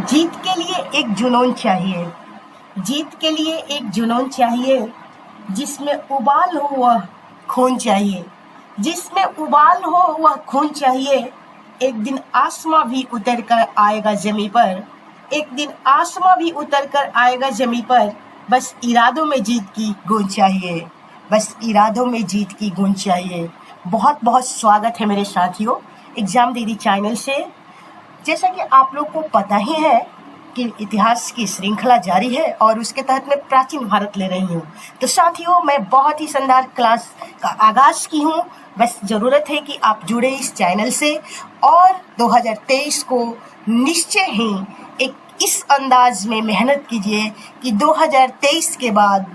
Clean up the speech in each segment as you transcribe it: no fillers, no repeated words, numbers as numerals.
जीत के लिए एक जुनून चाहिए। जीत के लिए एक जुनून चाहिए, जिसमें उबाल हो वह खून चाहिए। जिसमें उबाल हो वह खून चाहिए। एक दिन आसमां भी उतर कर आएगा जमी पर। एक दिन आसमां भी उतर कर आएगा जमी पर। बस इरादों में जीत की गूंज चाहिए। बस इरादों में जीत की गूंज चाहिए। बहुत बहुत स्वागत है मेरे साथियों एग्जाम दीदी चैनल से। जैसा कि आप लोग को पता ही है कि इतिहास की श्रृंखला जारी है और उसके तहत मैं प्राचीन भारत ले रही हूँ। तो साथियों, मैं बहुत ही शानदार क्लास का आगाज की हूँ। बस ज़रूरत है कि आप जुड़े इस चैनल से और 2023 को निश्चय ही एक इस अंदाज में मेहनत कीजिए कि 2023 के बाद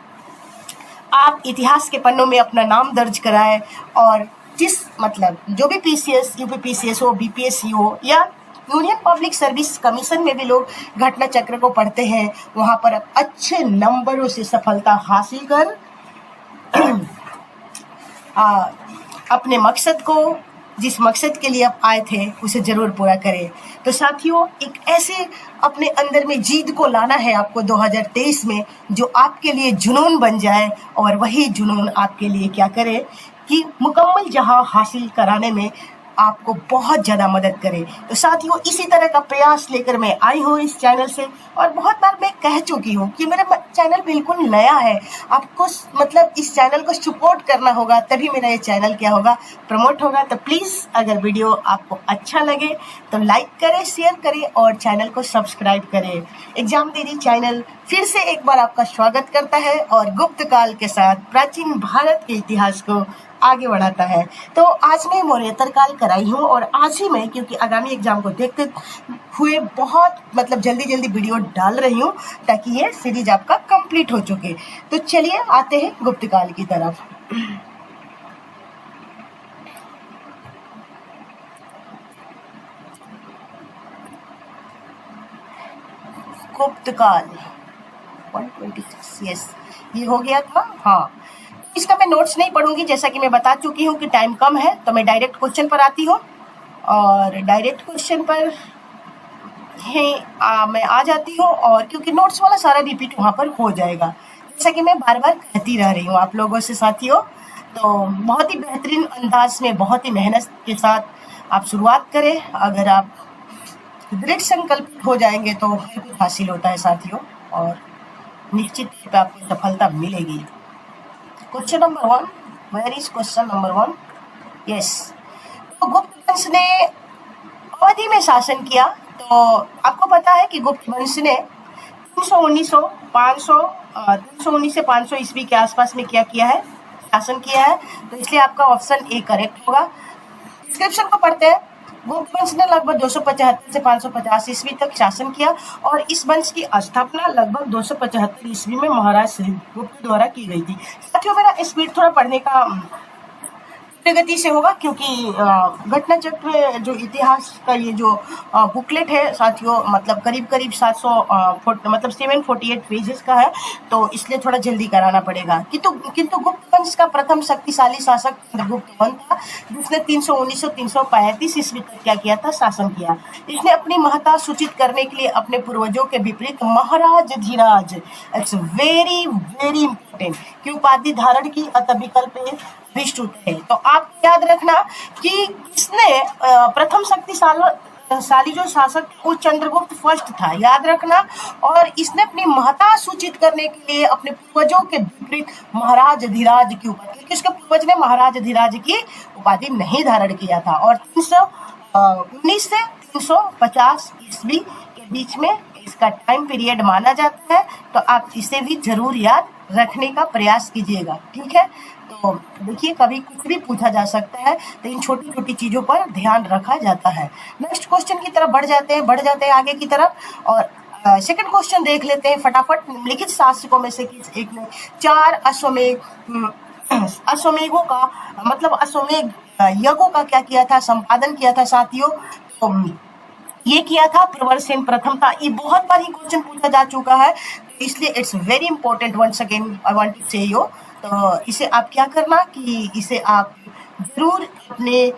आप इतिहास के पन्नों में अपना नाम दर्ज कराएं और जो भी पीसीएस, यूपी पीसीएस हो, बीपीएससी हो या यूनियन पब्लिक सर्विस कमीशन में भी लोग घटना चक्र को पढ़ते हैं, वहां पर अच्छे नंबरों से सफलता हासिल कर अपने मकसद को, जिस मकसद के लिए आप आए थे, उसे जरूर पूरा करें। तो साथियों, एक ऐसे अपने अंदर में जीत को लाना है आपको 2023 में, जो आपके लिए जुनून बन जाए और वही जुनून आपके लिए क्या करे कि मुकम्मल जहां हासिल कराने में आपको बहुत ज़्यादा मदद करे। तो साथियों, इसी तरह का प्रयास लेकर मैं आई हूँ इस चैनल से और बहुत बार मैं कह चुकी हूँ कि मेरा चैनल बिल्कुल नया है। आपको इस चैनल को सपोर्ट करना होगा, तभी मेरा ये चैनल क्या होगा, प्रमोट होगा। तो प्लीज़ अगर वीडियो आपको अच्छा लगे तो लाइक करें, शेयर करें और चैनल को सब्सक्राइब करें। एग्जाम दीदी चैनल फिर से एक बार आपका स्वागत करता है और गुप्त काल के साथ प्राचीन भारत के इतिहास को आगे बढ़ाता है। तो आज मैं मौर्योत्तर काल कराई हूँ और आज ही मैं, क्योंकि आगामी एग्जाम को देखते हुए बहुत जल्दी वीडियो डाल रही हूँ ताकि ये सीरीज आपका कंप्लीट हो चुके। तो चलिए आते हैं गुप्त काल की तरफ। गुप्त काल 126, यस, ये हो गया था। हाँ, इसका मैं नोट्स नहीं पढ़ूंगी, जैसा कि मैं बता चुकी हूँ कि टाइम कम है, तो मैं डायरेक्ट क्वेश्चन पर आती हूँ और डायरेक्ट क्वेश्चन पर मैं आ जाती हूँ। और क्योंकि नोट्स वाला सारा रिपीट वहाँ पर हो जाएगा, जैसा कि मैं बार बार कहती रह रही हूँ आप लोगों से साथियों। तो बहुत ही बेहतरीन अंदाज में, बहुत ही मेहनत के साथ आप शुरुआत करें। अगर आप दृढ़ संकल्पित हो जाएंगे तो हर कुछ हासिल होता है साथियों, और निश्चित तौर पर आपको सफलता मिलेगी। Question number 1, where is question number 1? Yes, तो गुप्त वंश ने अवधि में शासन किया। तो आपको पता है कि गुप्त वंश ने 319 से 500 ईस्वी के आसपास में क्या किया है, शासन किया है। तो इसलिए आपका ऑप्शन ए करेक्ट होगा। डिस्क्रिप्शन को पढ़ते हैं। गुप्त वंश ने लगभग 275 से 550 ईस्वी तक शासन किया और इस वंश की स्थापना लगभग 275 ईस्वी में महाराज श्रीगुप्त द्वारा की गई थी। साथियों, मेरा स्पीड थोड़ा पढ़ने का गति से होगा, क्योंकि घटना चक्र जो इतिहास का ये जो बुकलेट है साथियों, करीब 748 पेजेस का है, तो इसलिए थोड़ा जल्दी कराना पड़ेगा। किंतु गुप्त वंश का प्रथम शक्तिशाली शासक चंद्रगुप्त था, जिसने 319 से 335 ईस्वी तक क्या किया था, शासन किया। इसने अपनी महत्ता सूचित करने के लिए अपने पूर्वजों के विपरीत महाराज धीराज, इट्स वेरी वेरी इंपॉर्टेंट, की उपाधि धारण की, अतः विकल्प है। तो आप याद रखना कि इसने प्रथम शक्तिशाली जो शासक वो चंद्रगुप्त फर्स्ट था, याद रखना। और इसने अपनी महत्ता सूचित करने के लिए अपने पूर्वजों के विपरीत महाराज धीराज की उपाधि, क्योंकि उसके पूर्वज ने महाराज धीराज की उपाधि नहीं धारण किया था। और 319 से 350 ईस्वी के बीच में इसका टाइम पीरियड माना जाता है। तो आप इसे भी जरूर याद रखने का प्रयास कीजिएगा, ठीक है। तो देखिए, कभी कुछ भी पूछा जा सकता है, तो इन छोटी छोटी चीजों पर ध्यान रखा जाता है। नेक्स्ट क्वेश्चन की तरफ बढ़ जाते हैं आगे की तरफ और सेकंड क्वेश्चन देख लेते हैं फटाफट। निम्नलिखित शासकों में से किस एक ने 4 अश्वमेघों का अश्वमेघ यज्ञों का क्या किया था, संपादन किया था साथियों? तो ये किया था प्रवरसेन प्रथम था। ये बहुत बार ही क्वेश्चन पूछा जा चुका है, इसलिए it's very important. Once again I want to say you. तो इसे आप क्या करना कि इसे आप जरूर अपने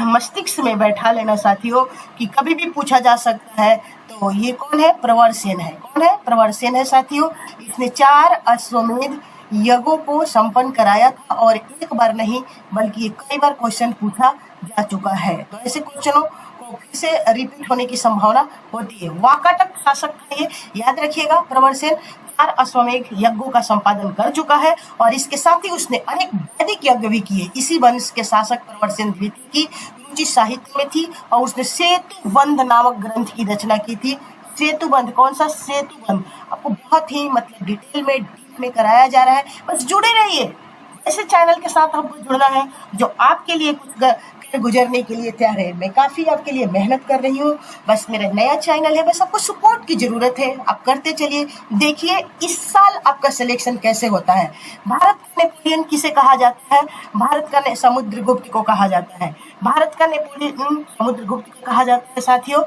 मस्तिष्क में बैठा लेना साथियों कि कभी भी पूछा जा सकता है। तो ये कौन है? प्रवर सेन है। कौन है? प्रवर सेन है साथियों। इसने 4 अश्वमेध यज्ञों को संपन्न कराया था और एक बार नहीं बल्कि ये कई बार क्वेश्चन पूछा जा चुका है। तो ऐसे क्वेश्चनों को फिर से रिपीट होने की संभावना होती है। वाकाटक शासक था ये, याद रखिएगा। प्रवर सेन 4 अश्वमेध यज्ञों का संपादन कर चुका है और इसके साथ ही उसने अनेक वैदिक यज्ञ भी किए। इसी वंश के शासक प्रवर सेन द्वितीय की रुचि साहित्य में थी और उसने सेतुबंध नामक ग्रंथ की रचना की थी। सेतुबंध, कौन सा? सेतुबंध। आपको बहुत ही मतलब डिटेल में डीप में कराया जा रहा है, बस जुड़े रहिए। ऐसे चैनल के साथ हमको जुड़ना है जो आपके लिए कुछ गुजरने के लिए तैयार है। मैं काफी आपके लिए मेहनत कर रही हूँ। बस मेरा नया चैनल है, बस आपको सपोर्ट की जरूरत है। आप करते चलिए। देखिए इस साल आपका सिलेक्शन कैसे होता है। भारत का नेपोलियन किसे कहा जाता है? भारत का समुद्रगुप्त को कहा जाता है। भारत का नेपोलियन समुद्रगुप्त को कहा जाता है साथियों।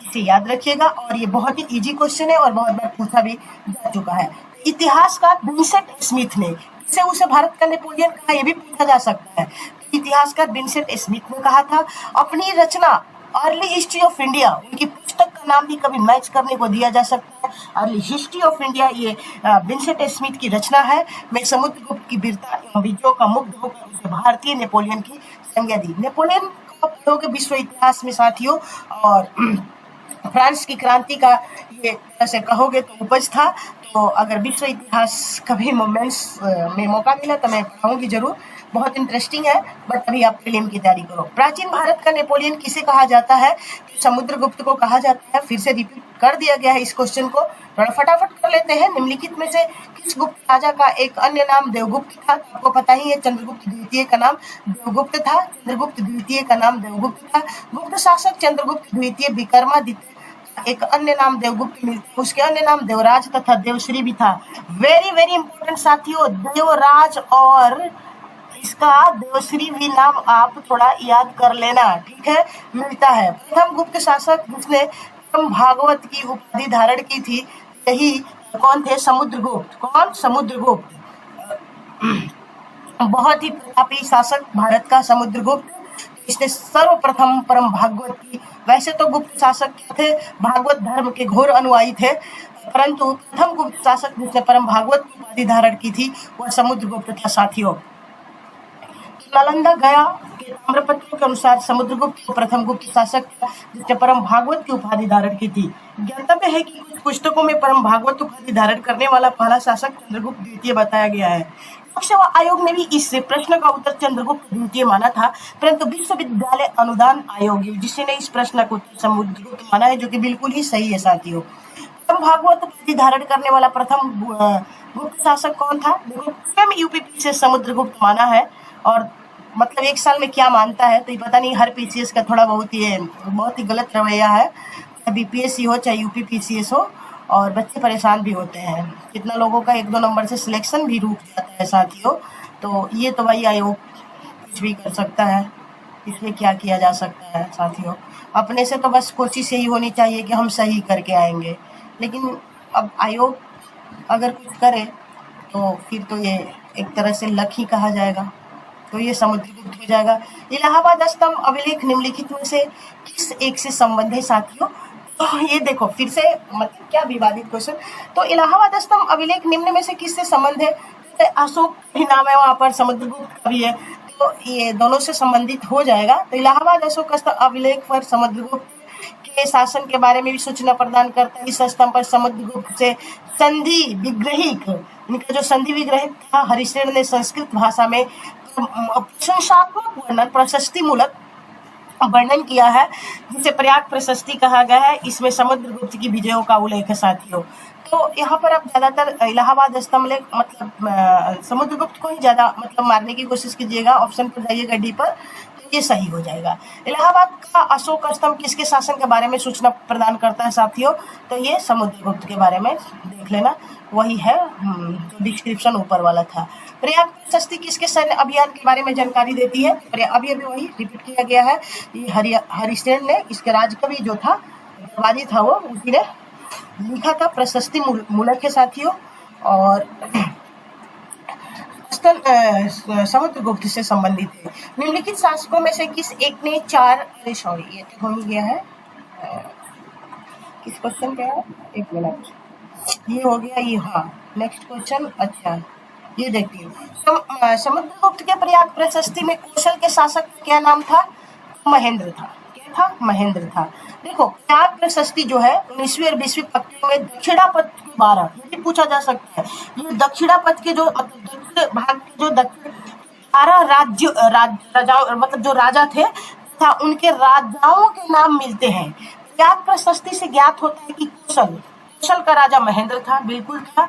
इसे याद रखिएगा और ये बहुत ही इजी क्वेश्चन है और बहुत बार पूछा भी जा चुका है। इतिहासकार विंसेंट स्मिथ ने किसे उसे भारत का नेपोलियन कहा, ये भी पूछा जा सकता है। इतिहासकार विंसेंट स्मिथ ने कहा था। अपनी रचना अर्ली हिस्ट्री ऑफ इंडिया, उनकी पुस्तक का नाम भी कभी मैच करने को दिया जा सकता है। अर्ली हिस्ट्री ऑफ इंडिया ये विंसेंट स्मिथ की रचना है। मैं समुद्रगुप्त की वीरता एवं विजयों का मुग्ध होकर उसे भारतीय नेपोलियन की संज्ञा दी। नेपोलियन को पढ़ोगे विश्व इतिहास में साथियों, और फ्रांस की क्रांति का ये ऐसे कहोगे तो उपज था। तो अगर विश्व इतिहास कभी मोमेंट्स में मौका मिला तो मैं पढ़ाऊंगी जरूर, बहुत इंटरेस्टिंग है। बट अभी आप फिल्म की तैयारी करो। प्राचीन भारत का नेपोलियन किसे कहा जाता है? तो समुद्रगुप्त को कहा जाता है। फिर से रिपीट कर दिया गया है इस क्वेश्चन को, थोड़ा फटाफट कर लेते हैं। निम्नलिखित में से किस गुप्त राजा का एक अन्य नाम देवगुप्त था? आपको पता ही है, चंद्रगुप्त द्वितीय का नाम देवगुप्त था। चंद्रगुप्त द्वितीय का नाम देवगुप्त था। गुप्त शासक चंद्रगुप्त द्वितीय विक्रमादित्य, एक अन्य नाम देवगुप्त मिलता, उसके अन्य नाम देवराज तथा देवश्री भी था। वेरी वेरी इंपॉर्टेंट साथियों, देवराज और इसका देवश्री भी नाम आप थोड़ा याद कर लेना, ठीक है। मिलता है। प्रथम गुप्त शासक जिसने परम भागवत की उपाधि धारण की थी, यही कौन थे? समुद्रगुप्त। कौन? समुद्रगुप्त। बहुत ही प्रतापी शासक भारत का समुद्रगुप्त। इसने सर्वप्रथम परम भागवत की, वैसे तो गुप्त शासक थे, भागवत धर्म के घोर अनुयायी थे, परंतु प्रथम गुप्त शासक जिसने परम भागवत की उपाधि धारण की थी वह समुद्रगुप्त था साथियों। नालंदा गया के ताम्रपत्रों के अनुसार समुद्रगुप्त प्रथम गुप्त शासक था जिसने परम भागवत की उपाधि धारण की थी। ज्ञातव्य है कि कुछ पुस्तकों में परम भागवत उपाधि धारण करने वाला पहला शासक चंद्रगुप्त द्वितीय बताया गया है। लोक सेवा आयोग ने भी इस प्रश्न का उत्तर चंद्रगुप्त द्वितीय माना था, परंतु विश्वविद्यालय अनुदान आयोग जिसने ने इस प्रश्न का उत्तर समुद्रगुप्त माना है, जो कि बिल्कुल ही सही है साथियों। परम भागवत उपाधि धारण करने वाला प्रथम गुप्त शासक कौन था? देखो, स्वयं यूपीपी से समुद्रगुप्त माना है। और मतलब एक साल में क्या मानता है तो ये पता नहीं। हर पीसीएस का थोड़ा बहुत ही गलत रवैया है। चाहे बीपीएससी हो चाहे यूपी पीसीएस हो, और बच्चे परेशान भी होते हैं। कितना लोगों का 1-2 नंबर से सिलेक्शन भी रुक जाता है साथियों। तो ये तो भाई आयोग कुछ भी कर सकता है, इसमें क्या किया जा सकता है साथियों। अपने से तो बस कोशिश यही होनी चाहिए कि हम सही करके आएंगे, लेकिन अब आयोग अगर कुछ करे तो फिर तो ये एक तरह से लक ही कहा जाएगा। तो ये समुद्रगुप्त हो जाएगा। इलाहाबाद स्तंभ अभिलेख निम्नलिखित में से किस एक से संबंध है साथियों? तो ये देखो फिर से मतलब क्या विवादित क्वेश्चन। तो इलाहाबाद स्तंभ अभिलेख निम्न में से किससे संबंध है? तो अशोक भी नाम है, वहां पर समुद्रगुप्त का भी है, तो ये दोनों से संबंधित हो जाएगा। तो इलाहाबाद अशोक स्तंभ अभिलेख पर समुद्रगुप्त के शासन के बारे में भी सूचना प्रदान करता है। इस स्तंभ पर समुद्रगुप्त से संधि विग्रहिक, इनका जो संधि विग्रहिक था, हरिश्चंद्र ने संस्कृत भाषा में प्रशंसात्मक वर्णन, प्रशस्ति मूलक वर्णन किया है, जिसे प्रयाग प्रशस्ति कहा गया है। इसमें समुद्रगुप्त की विजयों का उल्लेख है साथियों। तो यहाँ पर आप ज्यादातर इलाहाबाद स्तंभ मतलब समुद्रगुप्त को ही ज्यादा मतलब मारने की कोशिश कीजिएगा। ऑप्शन पर जाइएगा डी पर, तो ये सही हो जाएगा। इलाहाबाद का अशोक स्तंभ किसके शासन के बारे में सूचना प्रदान करता है साथियों? तो ये समुद्रगुप्त के बारे में देख लेना, वही है जो डिस्क्रिप्शन ऊपर वाला था। प्रयाग प्रशस्ति किसके सैन्य अभियान के बारे में जानकारी देती है? अभी वही रिपीट किया गया है। ये हरिश्चंद्र ने, इसके राजकवि जो था दरबारी था, वो उसी ने लिखा था। प्रशस्ति मूलक है साथियों। और समुद्रगुप्त से संबंधित है। निम्नलिखित शासकों में से किस एक ने ये तो हो ही गया है। किस क्वेश्चन क्या है, एक मिनट, ये हो गया ये, हाँ नेक्स्ट क्वेश्चन। अच्छा ये देखिए, समुद्रगुप्त के प्रयाग प्रशस्ति में कौशल के शासक का क्या नाम था? महेंद्र था। क्या था? महेंद्र था। देखो प्रयाग प्रशस्ति जो है 19वीं और 20वीं पंक्तियों में दक्षिणापथ के 12, ये भी पूछा जा सकता है। ये दक्षिणापथ के जो मतलब दक्षिण भाग के जो दक्षिण 12 राजाओं मतलब जो राजा थे तथा उनके राजाओं के नाम मिलते हैं। प्रयाग प्रशस्ति से ज्ञात होता है कि कौशल का राजा महेंद्र था, बिल्कुल था।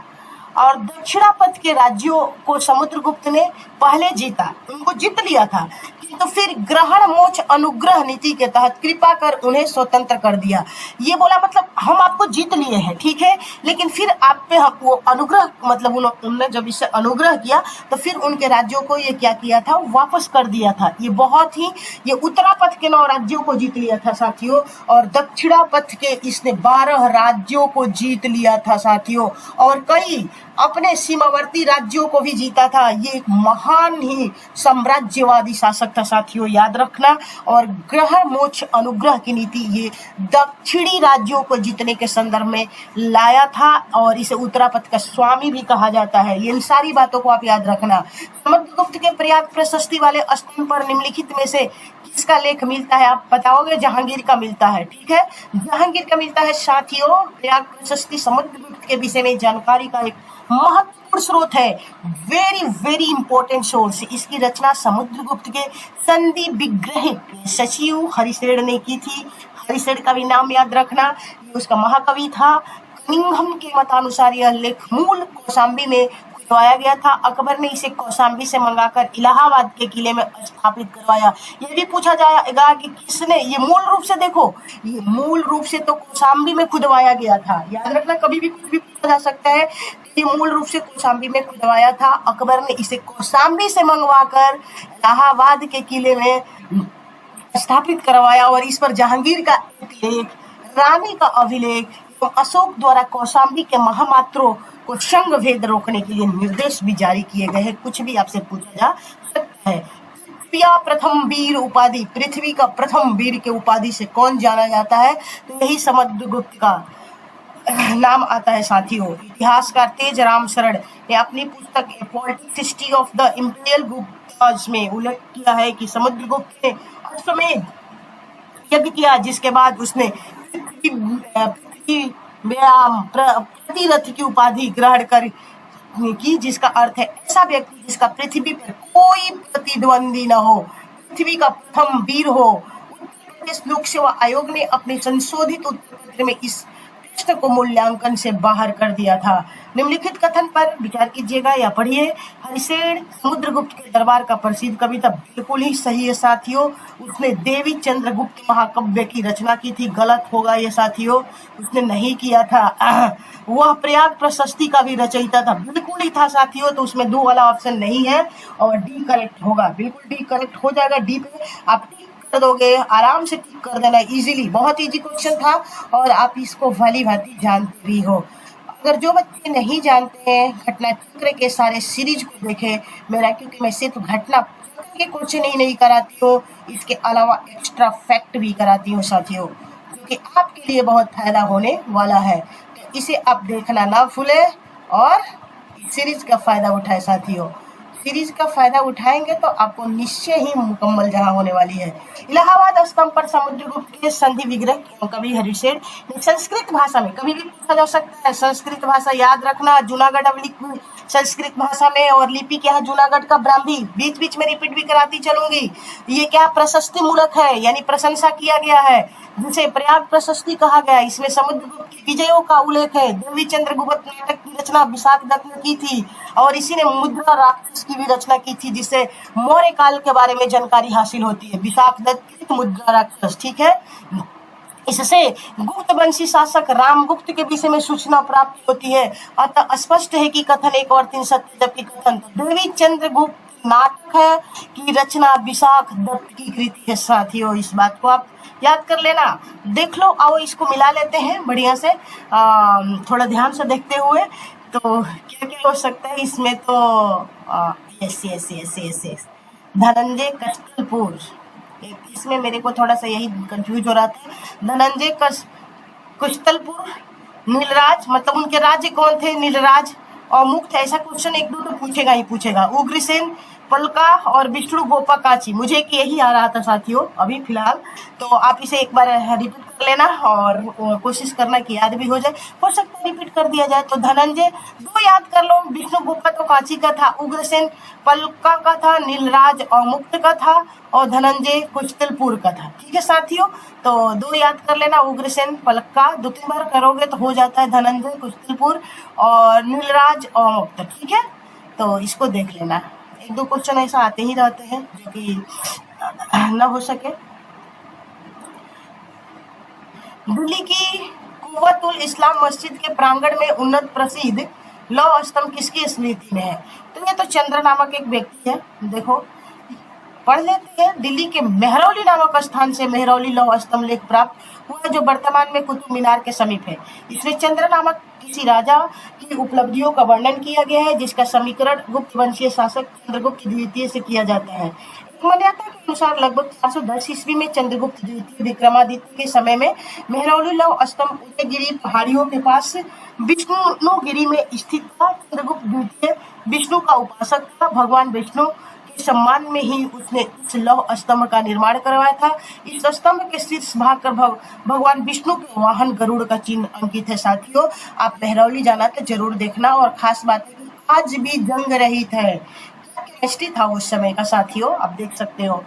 और दक्षिणापथ के राज्यों को समुद्रगुप्त ने पहले जीता, उनको जीत लिया था, किंतु फिर ग्रहण मोक्ष अनुग्रह नीति के तहत कृपा कर उन्हें स्वतंत्र कर दिया। ये बोला मतलब हम आपको जीत लिए हैं, ठीक है, लेकिन फिर आप पे वो अनुग्रह मतलब उन्होंने जब इससे अनुग्रह किया तो फिर उनके राज्यों को ये क्या किया था, वापस कर दिया था। ये बहुत ही, ये उत्तरापथ के 9 राज्यों को जीत लिया था साथियों, और दक्षिणापथ के इसने 12 राज्यों को जीत लिया था साथियों, और कई अपने सीमावर्ती राज्यों को भी जीता था। ये एक महान ही साम्राज्यवादी शासक था साथियों, याद रखना। और ग्रह मोक्ष अनुग्रह की नीति ये दक्षिणी राज्यों को जीतने के संदर्भ में लाया था, और इसे उत्तरापथ का स्वामी भी कहा जाता है। ये इन सारी बातों को आप याद रखना। समुद्रगुप्त के प्रयाग प्रशस्ति वाले स्तंभ पर निम्नलिखित में से किसका लेख मिलता है? आप बताओगे जहांगीर का मिलता है, ठीक है, जहांगीर का मिलता है साथियों। प्रयाग प्रशस्ति समुद्रगुप्त के विषय में जानकारी का एक महत्वपूर्ण स्रोत है, वेरी वेरी इंपॉर्टेंट सोर्स। इसकी रचना समुद्रगुप्त के संधि विग्रह सचिव हरिसेन ने की थी। हरिसेन का भी नाम याद रखना, ये उसका महाकवि था। कनिंघम के मतानुसार यह लेख मूल कौशाम्बी में खुदवाया गया था। अकबर ने इसे कौशाम्बी से मंगाकर इलाहाबाद के किले में स्थापित करवाया। ये भी पूछा जाएगा कि किसने, ये मूल रूप से देखो, ये मूल रूप से तो कौशाम्बी में खुदवाया गया था, याद रखना, कभी भी कुछ भी पूछा जा सकता है। ये मूल रूप से कौशाम्बी में खुदवाया था। अकबर ने इसे कौशाम्बी से मंगवाकर इलाहाबाद के किले में स्थापित करवाया, और इस पर जहांगीर का एक लेख, रानी का अभिलेख, अशोक द्वारा कौशाम्बी के महामात्रों को संघ भेद रोकने के लिए निर्देश भी जारी किए गए हैं। कुछ भी आपसे पूछा जा सकता है। प्रथम वीर उपाधि, पृथ्वी का प्रथम वीर के उपाधि से कौन जाना जाता है? तो यही समुद्रगुप्त का नाम आता है साथियों। इतिहासकार तेजराम शरण ने अपनी पुस्तक politics history of the imperial Gupta's में उल्लेख किया है कि समुद्रगुप्त ने अश्वमेध यज्ञ किया, जिसके बाद उसने प्रतिरथ की उपाधि ग्रहण कर की, जिसका अर्थ है ऐसा व्यक्ति जिसका पृथ्वी पर कोई प्रतिद्वंदी न हो, पृथ्वी का प्रथम वीर हो। उत्तर प्रदेश लोक सेवा आयोग ने अपने संशोधित उत्तर पत्र में इस प्रश्न को मूल्यांकन से बाहर कर दिया था। निम्नलिखित कथन पर विचार कीजिएगा या पढ़िए। हरिसेन समुद्रगुप्त के दरबार का प्रसिद्ध कवि था, बिल्कुल ही सही है साथियों। उसने देवी चंद्रगुप्त महाकाव्य की रचना की थी, गलत होगा ये साथियों, उसने नहीं किया था। वह प्रयाग प्रशस्ति का भी रचयिता था, बिल्कुल ही था साथियों, तो उसमें 2 वाला ऑप्शन नहीं है और डी करेक्ट होगा, बिल्कुल डी करेक्ट हो जाएगा। डी पे आप कर दोगे, आराम से टिक कर देना, इजीली, बहुत इजी क्वेश्चन था और आप इसको भली भांति जानते भी हो। अगर जो बच्चे नहीं जानते हैं, घटना चक्र के सारे सीरीज को देखें मेरा, क्योंकि मैं सिर्फ घटना के क्वेश्चन ही नहीं कराती हूँ, इसके अलावा एक्स्ट्रा फैक्ट भी कराती हूँ साथियों, क्योंकि आपके लिए बहुत फायदा होने वाला है। तो इसे आप देखना ना भूले और सीरीज का फायदा उठाए साथियों। सीरीज का फायदा उठाएंगे तो आपको निश्चय ही मुकम्मल जगह होने वाली है। इलाहाबाद स्तंभ पर समुद्रगुप्त के संधि विग्रह कवि हरिसेन। संस्कृत भाषा में कभी भी पूछा जा सकता है, संस्कृत भाषा याद रखना। जूनागढ़ अवलिपि संस्कृत भाषा में, और लिपि क्या है? जूनागढ़ का ब्राह्मी। बीच बीच में रिपीट भी कराती चलूंगी। ये क्या प्रशस्ति मूलक है, यानी प्रशंसा किया गया है, जिसे प्रयाग प्रशस्ति कहा गया। इसमें समुद्रगुप्त की विजयों का उल्लेख है। देवी चंद्रगुप्त नाटक की रचना विशाख दत्त ने की थी, और इसी ने मुद्रा राक्षस की भी रचना की थी, जिससे मौर्य काल के बारे में जानकारी हासिल होती है। विशाख दत्त की मुद्रा राक्षस, ठीक है। इससे गुप्त वंशी शासक रामगुप्त के विषय में सूचना प्राप्त होती है। अतः स्पष्ट है कि कथन 1 और 3 सत्य, जबकि कथन देवी चंद्रगुप्त नाटक है की रचना विशाख दत्त की कृति है साथियों। इस बात को आप याद कर लेना। देख लो, आओ इसको मिला लेते हैं बढ़िया से, थोड़ा ध्यान से देखते हुए। तो क्या क्या हो सकता है इसमें? तो yes yes yes yes yes, Dhananjay Kastalpur. इसमें मेरे को थोड़ा सा यही कंफ्यूज हो रहा था। धनंजय कुशतलपुर, नीलराज मतलब उनके राज्य कौन थे, नीलराज और मुक्त, ऐसा क्वेश्चन एक दो तो पूछेगा ही पूछेगा। उग्रसेन, पलका और विष्णु गोपा काची, मुझे एक यही आ रहा था साथियों अभी फिलहाल, तो आप इसे एक बार रिपीट कर लेना और कोशिश करना कि याद भी हो जाए, हो सकता है रिपीट कर दिया जाए। तो धनंजय दो याद कर लो, विष्णु गोपा तो काची का था, उग्रसेन पलका का था, नीलराज और मुक्त का था, और धनंजय कुशतलपुर का था। ठीक है साथियों, तो दो याद कर लेना, उग्रसेन पलका, दो तीन बार करोगे तो हो जाता है धनंजय कुशतलपुर और नीलराज और मुक्त। ठीक है, तो इसको देख लेना, एक दो क्वेश्चन ऐसा आते ही रहते हैं जो कि न हो सके। दिल्ली की कुव्वतुल इस्लाम मस्जिद के प्रांगण में उन्नत प्रसिद्ध लौह स्तंभ किसकी स्मृति में है? तो ये तो चंद्र नामक एक व्यक्ति है, देखो पढ़ लेते हैं। दिल्ली के मेहरौली नामक स्थान से मेहरौली लौह स्तंभ लेख प्राप्त हुआ जो वर्तमान में कुतुब मीनार के समीप है। इसमें चंद्र नामक किसी राजा की उपलब्धियों का वर्णन किया गया है जिसका समीकरण गुप्त वंशीय शासक चंद्रगुप्त द्वितीय से किया जाता है। मान्यता के अनुसार लगभग 410 ईस्वी में चंद्रगुप्त द्वितीय विक्रमादित्य के समय में मेहरौली लौह स्तंभ उदयगिरी पहाड़ियों के पास विष्णुगिरी में स्थित था। चंद्रगुप्त द्वितीय विष्णु का उपासक था। भगवान विष्णु के सम्मान में ही उसने इस लौह स्तंभ का निर्माण करवाया था। इस स्तंभ के शीर्ष भाग पर भगवान विष्णु के वाहन गरुड़ का चिन्ह अंकित है। साथियों, आप मेहरौली जाना तो जरूर देखना, और खास बात है कि आज भी जंग रहित है, केमिस्ट्री था उस समय का साथियों, आप देख सकते हो।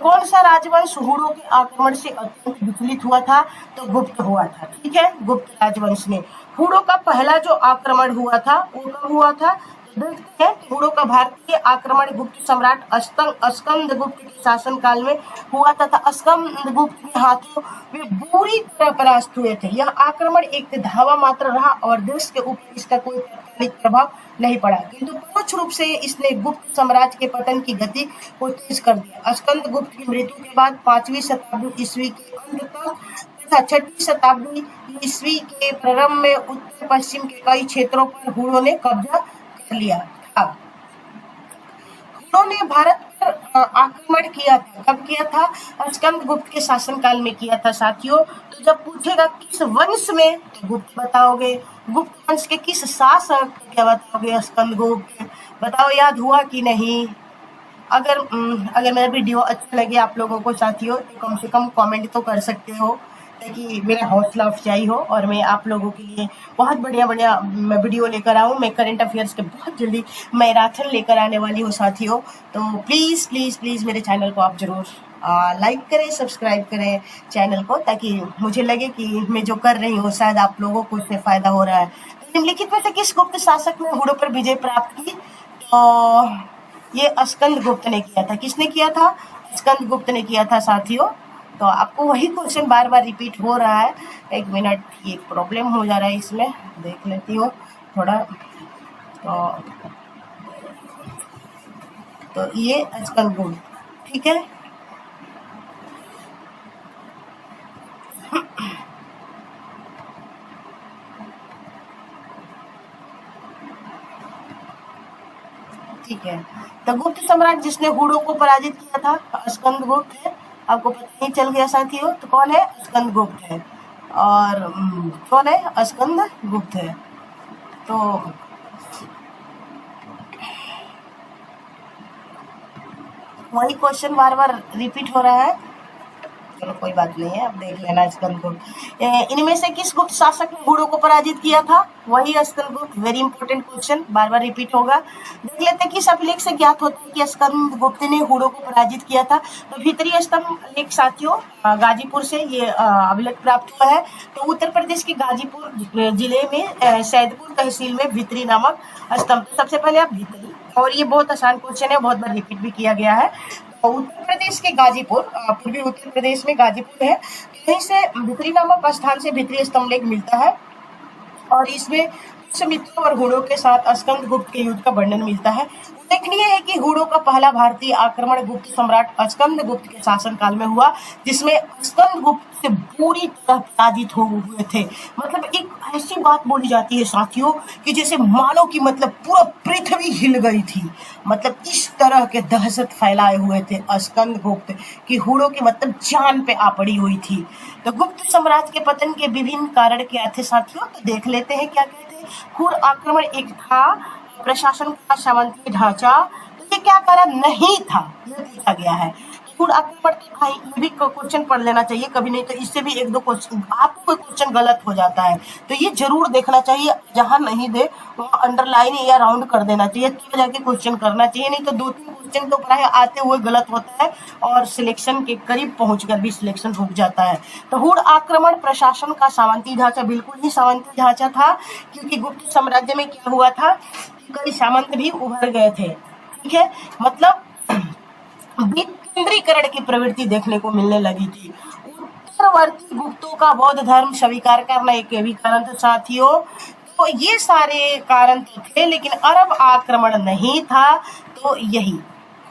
कौन सा राजवंश हुड़ों के आक्रमण से अत्यंत विचलित हुआ था? तो गुप्त हुआ था। ठीक है, गुप्त राजवंश ने हुड़ों का पहला जो आक्रमण हुआ था वो कब हुआ था? देखते हैं, हुड़ों का भारतीय आक्रमण गुप्त सम्राट स्कंदगुप्त के शासन काल में हुआ था। स्कंदगुप्त के हाथों वे बुरी तरह परास्त हुए थे। यह आक्रमण एक धावा मात्र रहा और देश के ऊपर इसका कोई तात्कालिक प्रभाव नहीं पड़ा, किंतु परोक्ष रूप से इसने गुप्त साम्राज्य के पतन की गति को तेज कर दिया। स्कंदगुप्त की मृत्यु के बाद 5वीं शताब्दी ईस्वी के अंत तक तथा 6वीं शताब्दी ईस्वी के प्रारंभ में उत्तर पश्चिम के कई क्षेत्रों पर हुड़ों ने कब्जा कर लिया था। हुड़ों ने भारत पर आक्रमण किया था। कब किया था? स्कंदगुप्त के शासनकाल में किया था साथियों। तो जब पूछेगा किस वंश में, तो गुप्त बताओगे। गुप्त वंश के किस शासक, तो क्या बताओगे? स्कंदगुप्त। बताओ याद हुआ कि नहीं? अगर मेरा वीडियो अच्छा लगे आप लोगों को साथियों, तो कम से कम कमेंट तो कर सकते हो ताकि मेरा हौसला अफजाई हो और मैं आप लोगों के लिए बहुत बढ़िया वीडियो लेकर आऊँ। मैं करंट अफेयर्स के बहुत जल्दी मैराथन लेकर आने वाली हूँ साथियों। तो प्लीज़ प्लीज़ प्लीज़ मेरे चैनल को आप जरूर लाइक करें, सब्सक्राइब करें चैनल को, ताकि मुझे लगे कि मैं जो कर रही हूँ शायद आप लोगों को उससे फ़ायदा हो रहा है। तो निम्नलिखित में से किस गुप्त शासक ने हुड़ों पर विजय प्राप्त की? तो ये स्कंदगुप्त ने किया था। किसने किया था? स्कंदगुप्त ने किया था साथियों। तो आपको वही क्वेश्चन बार बार रिपीट हो रहा है। एक मिनट, ये प्रॉब्लम हो जा रहा है, इसमें देख लेती हूँ थोड़ा। तो ये स्कंदगुप्त, ठीक है। ठीक है, तो गुप्त सम्राट जिसने हुड़ों को पराजित किया था स्कंदगुप्त है। आपको पता ही चल गया साथियों। तो कौन है? स्कंदगुप्त है। और कौन है? स्कंदगुप्त है। तो वही क्वेश्चन बार बार रिपीट हो रहा है, चलो कोई बात नहीं है, अब देख लेना स्कंदगुप्त। इनमें से किस गुप्त शासक ने हुड़ों को पराजित किया था? वही स्कंदगुप्त। वेरी इंपॉर्टेंट क्वेश्चन, बार बार रिपीट होगा। देख लेते हैं किस अभिलेख से ज्ञात होता है कि स्कंदगुप्त ने हुड़ों को पराजित किया था। तो भीतरी स्तंभ लेख साथियों गाजीपुर से ये अभिलेख प्राप्त हुआ है। तो उत्तर प्रदेश के गाजीपुर जिले में सैदपुर तहसील में भीतरी नामक स्तंभ। सबसे पहले आप भीतरी, और ये बहुत आसान क्वेश्चन है, बहुत बार रिपीट भी किया गया है। उत्तर प्रदेश के गाजीपुर, पूर्वी उत्तर प्रदेश में गाजीपुर है, यहीं से भित्री नामक स्थान से भित्री स्तंभ लेख मिलता है और इसमें मित्रों और हुड़ों के साथ स्कंदगुप्त के युद्ध का वर्णन मिलता है। उल्लेखनीय है कि हुड़ों का पहला भारतीय आक्रमण गुप्त सम्राट स्कंदगुप्त के शासनकाल में हुआ, जिसमें स्कंदगुप्त से बुरी तरह पराजित हो हुए थे। मतलब एक ऐसी बात बोली जाती है साथियों कि जैसे मानो कि मतलब पूरा पृथ्वी हिल गई थी। मतलब इस तरह के दहशत फैलाए हुए थे स्कंदगुप्त कि हुड़ों की मतलब जान पे आ पड़ी हुई थी। तो गुप्त साम्राज्य के पतन के विभिन्न कारण क्या थे साथियों, तो देख लेते हैं क्या क्या थे। हुड़ आक्रमण एक था, प्रशासन का सामंती ढांचा, तो ये क्या कारण नहीं था, ये पूछा गया है। हुड़ आक्रमण तो था, ये भी क्वेश्चन पढ़ लेना चाहिए कभी, नहीं तो इससे भी एक दो क्वेश्चन आपको कोई क्वेश्चन गलत हो जाता है, तो ये जरूर देखना चाहिए। जहां नहीं दे वहां अंडरलाइन या राउंड कर देना चाहिए, तब जाके क्वेश्चन करना चाहिए, नहीं तो दो तीन क्वेश्चन तो प्राय आते हुए गलत होता है और सिलेक्शन के करीब पहुंचकर भी सिलेक्शन रुक जाता है। तो हुड़ आक्रमण प्रशासन का सामंती ढांचा, बिल्कुल ही सामंती ढांचा था, क्योंकि गुप्त साम्राज्य में क्या हुआ था कि कई सामंत भी उभर गए थे। ठीक है, मतलब विकेंद्रीकरण की प्रवृत्ति देखने को मिलने लगी थी। उत्तरवर्ती गुप्तों का बौद्ध धर्म स्वीकार करना एक भी कारण था साथियों। तो ये सारे कारण तो थे, लेकिन अरब आक्रमण नहीं था। तो यही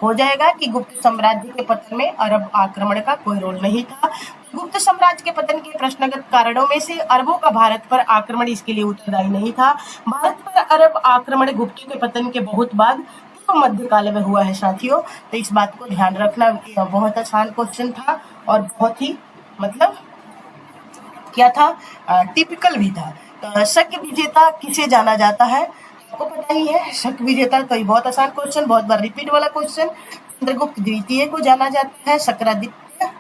हो जाएगा कि गुप्त साम्राज्य के पतन में अरब आक्रमण का कोई रोल नहीं था। गुप्त साम्राज्य के पतन के प्रश्नगत कारणों में से अरबों का भारत पर आक्रमण इसके लिए उत्तरदायी नहीं था। भारत पर अरब आक्रमण गुप्तों के पतन के बहुत बाद पूर्व मध्यकाल में हुआ है साथियों। तो इस बात को ध्यान रखना, बहुत आसान क्वेश्चन था और बहुत ही मतलब क्या था, टिपिकल भी था। तो शक विजेता किसे जाना जाता है, आपको पता ही है शक विजेता, तो ये बहुत आसान क्वेश्चन, बहुत बार रिपीट वाला क्वेश्चन। चंद्रगुप्त द्वितीय को जाना जाता है शक्रादित्य।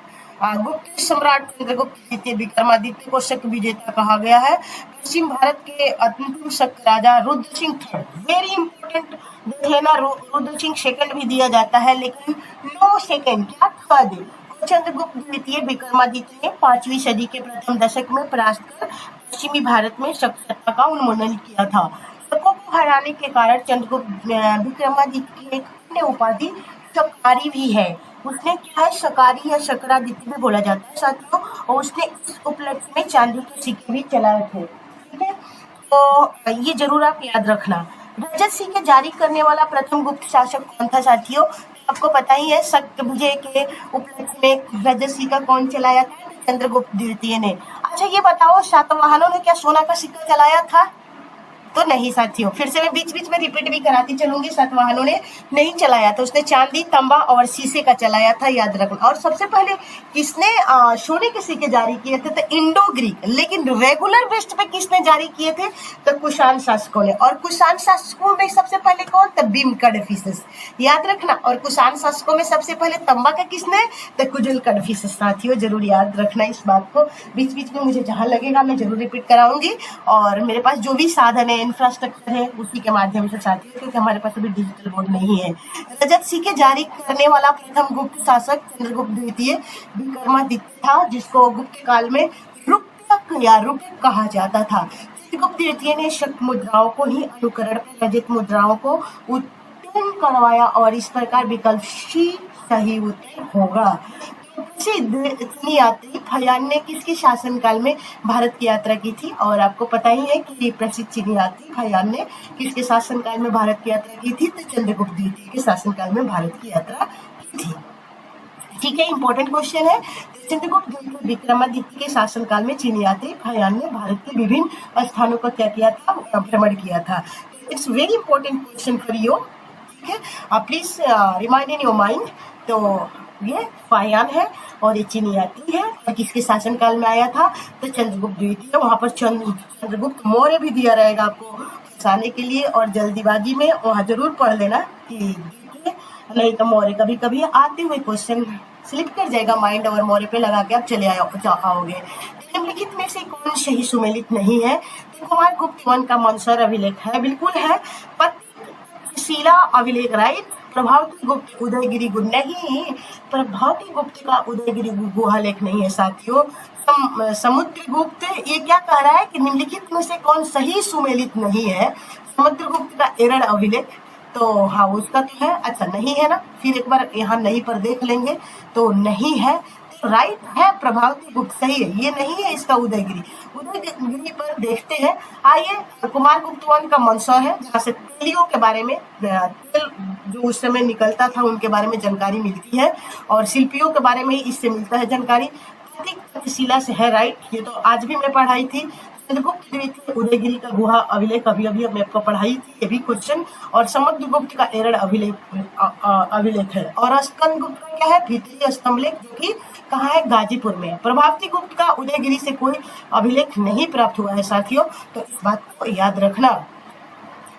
गुप्त सम्राट चंद्रगुप्त द्वितीय विक्रमादित्य को शक विजेता कहा गया है। पश्चिम भारत के अंतिम शक राजा Rudra Singh third, very important देख लेना, रुद्र सिंह सेकंड भी दिया जाता है, लेकिन नो सेकंड, क्या थर्ड। चंद्रगुप्त द्वितीय विक्रमादित्य ने 5वीं सदी के प्रथम दशक में परास्त कर पश्चिमी भारत में शक सत्ता का उन्मूलन किया था। शकों को हराने के कारण चंद्रगुप्त विक्रमादित्य की एक अन्य उपाधि शकारी भी है। उसने क्या है, शकारी या शकरादित्य भी बोला जाता है साथियों, और उसने इस उपलक्ष्य में चांदी के सिक्के भी चलाए थे। ठीक है, तो ये जरूर आप याद रखना। रजत सिक्के जारी करने वाला प्रथम गुप्त शासक कौन था साथियों, आपको पता ही है। शक विजय के उपलक्ष्य में रजत सिक्का कौन चलाया था, चंद्रगुप्त द्वितीय ने। अच्छा ये बताओ, सातवाहनों ने क्या सोना का सिक्का चलाया था, तो नहीं साथियों, फिर से मैं बीच बीच में रिपीट भी कराती चलूंगी। सातवाहनों ने नहीं चलाया था, उसने चांदी, तांबा और शीशे का चलाया था, याद रखना। और सबसे पहले किसने सोने के सिक्के जारी किए थे, तो इंडो ग्रीक। लेकिन रेगुलर बेस्ट पे किसने जारी किए थे, तो कुषाण शासकों ने। और कुषाण शासकों में सबसे पहले कौन, तो भीम कडफिसेस, याद रखना। और कुषाण शासकों में सबसे पहले तांबा का किसने, तो कुजल कडफिसेस। साथियों जरूर याद रखना इस बात को, बीच बीच में मुझे जहां लगेगा मैं जरूर रिपीट कराऊंगी। और मेरे पास जो भी साधन है, इंफ्रास्ट्रक्चर है, उसी के माध्यम से साथियों, क्योंकि हमारे पास अभी डिजिटल बोर्ड नहीं है। रजत सिक्के जारी करने वाला प्रथम गुप्त शासक चंद्रगुप्त द्वितीय विक्रमादित्य था, जिसको गुप्त काल में रूपक या रूपक कहा जाता था। चंद्रगुप्त द्वितीय ने शक मुद्राओं को ही अनुकरण कर रजत मुद्राओं को उत्तीर्ण करवाया, और इस प्रकार विकल्प सी सही उत्तर होगा। चीनी यात्री फयान ने किसके शासनकाल में भारत की यात्रा की थी, और आपको पता ही है कि प्रसिद्ध चीनी यात्री फयान ने किसके शासनकाल में भारत की यात्रा की थी, तो चंद्रगुप्त द्वितीय के शासनकाल में भारत की यात्रा की थी। ठीक है, इंपॉर्टेंट क्वेश्चन है। चंद्रगुप्त द्वितीय विक्रमादित्य के शासनकाल में चीनी यात्री फयान ने भारत के विभिन्न स्थानों को क्या किया था, भ्रमण किया था। It's very important question for you. ठीक है, please remind in your mind. तो ये फयान है और ये चीनी यात्री है, और किसके शासनकाल में आया था, तो चंद्रगुप्त द्वितीय। वहां पर चंद्रगुप्त मौर्य भी दिया रहेगा आपको फंसाने के लिए, और जल्दीबाजी में वहां जरूर पढ़ लेना कि नहीं तो मौर्य कभी कभी आते हुए क्वेश्चन स्लिप कर जाएगा माइंड, और मौर्य पे लगा के आप चले आओगे। निम्नलिखित में से कौन सही सुमेलित नहीं है, तो कुमार गुप्त वन का मंसर अभिलेख है, बिल्कुल है। शिला अभिलेख, राइट। प्रभावती गुप्त उदयगिरी नहीं, प्रभावती गुप्त का उदयगिरी गुहा लेख नहीं है साथियों। समुद्रगुप्त ये क्या कह रहा है कि निम्नलिखित में से कौन सही सुमेलित नहीं है, समुद्रगुप्त का एरड़ अभिलेख, तो हाँ उसका तो है। अच्छा नहीं है ना, फिर एक बार यहाँ नहीं पर देख लेंगे, तो नहीं है, राइट है, प्रभावती गुप्त सही है, ये नहीं है इसका उदयगिरी। उदयगिरी पर देखते हैं, आइए। कुमार गुप्त वन का मंसौर है, जहाँ से तेलियों के बारे में, तेल जो उस समय निकलता था उनके बारे में जानकारी मिलती है, और शिल्पियों के बारे में इससे मिलता है जानकारी। शिला से है, राइट। ये तो आज भी मैं पढ़ाई थी। चंद्रगुप्त द्वितीय उदयगिरी का गुहा अभिलेख अभी मैं आपको पढ़ाई थी, ये भी क्वेश्चन। और समुद्रगुप्त का एरड़ अभिलेख है। और स्कंदगुप्त का क्या है, भीतरी स्तंभलेख, जो कि कहाँ है, गाजीपुर में है। प्रभावती गुप्त का उदयगिरी से कोई अभिलेख नहीं प्राप्त हुआ है साथियों, तो इस बात को याद रखना।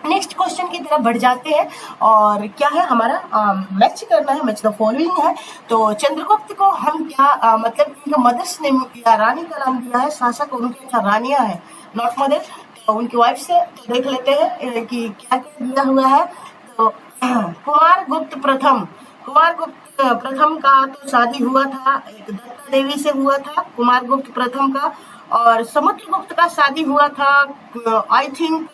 नेक्स्ट क्वेश्चन की तरफ बढ़ जाते हैं। और क्या है हमारा, मैच करना है, मैच द फॉलोइंग है। तो चंद्रगुप्त को हम क्या मतलब इनका मदर्स नेम या रानी का नाम दिया है, शासक उनकी अच्छा रानियां है, नॉट मदर। तो उनकी वाइफ से तो देख लेते हैं कि क्या क्या दिया हुआ है। तो कुमार गुप्त प्रथम का तो शादी हुआ था एक दत्ता देवी से हुआ था, कुमार गुप्त प्रथम का। और समुद्रगुप्त का शादी हुआ था आई थिंक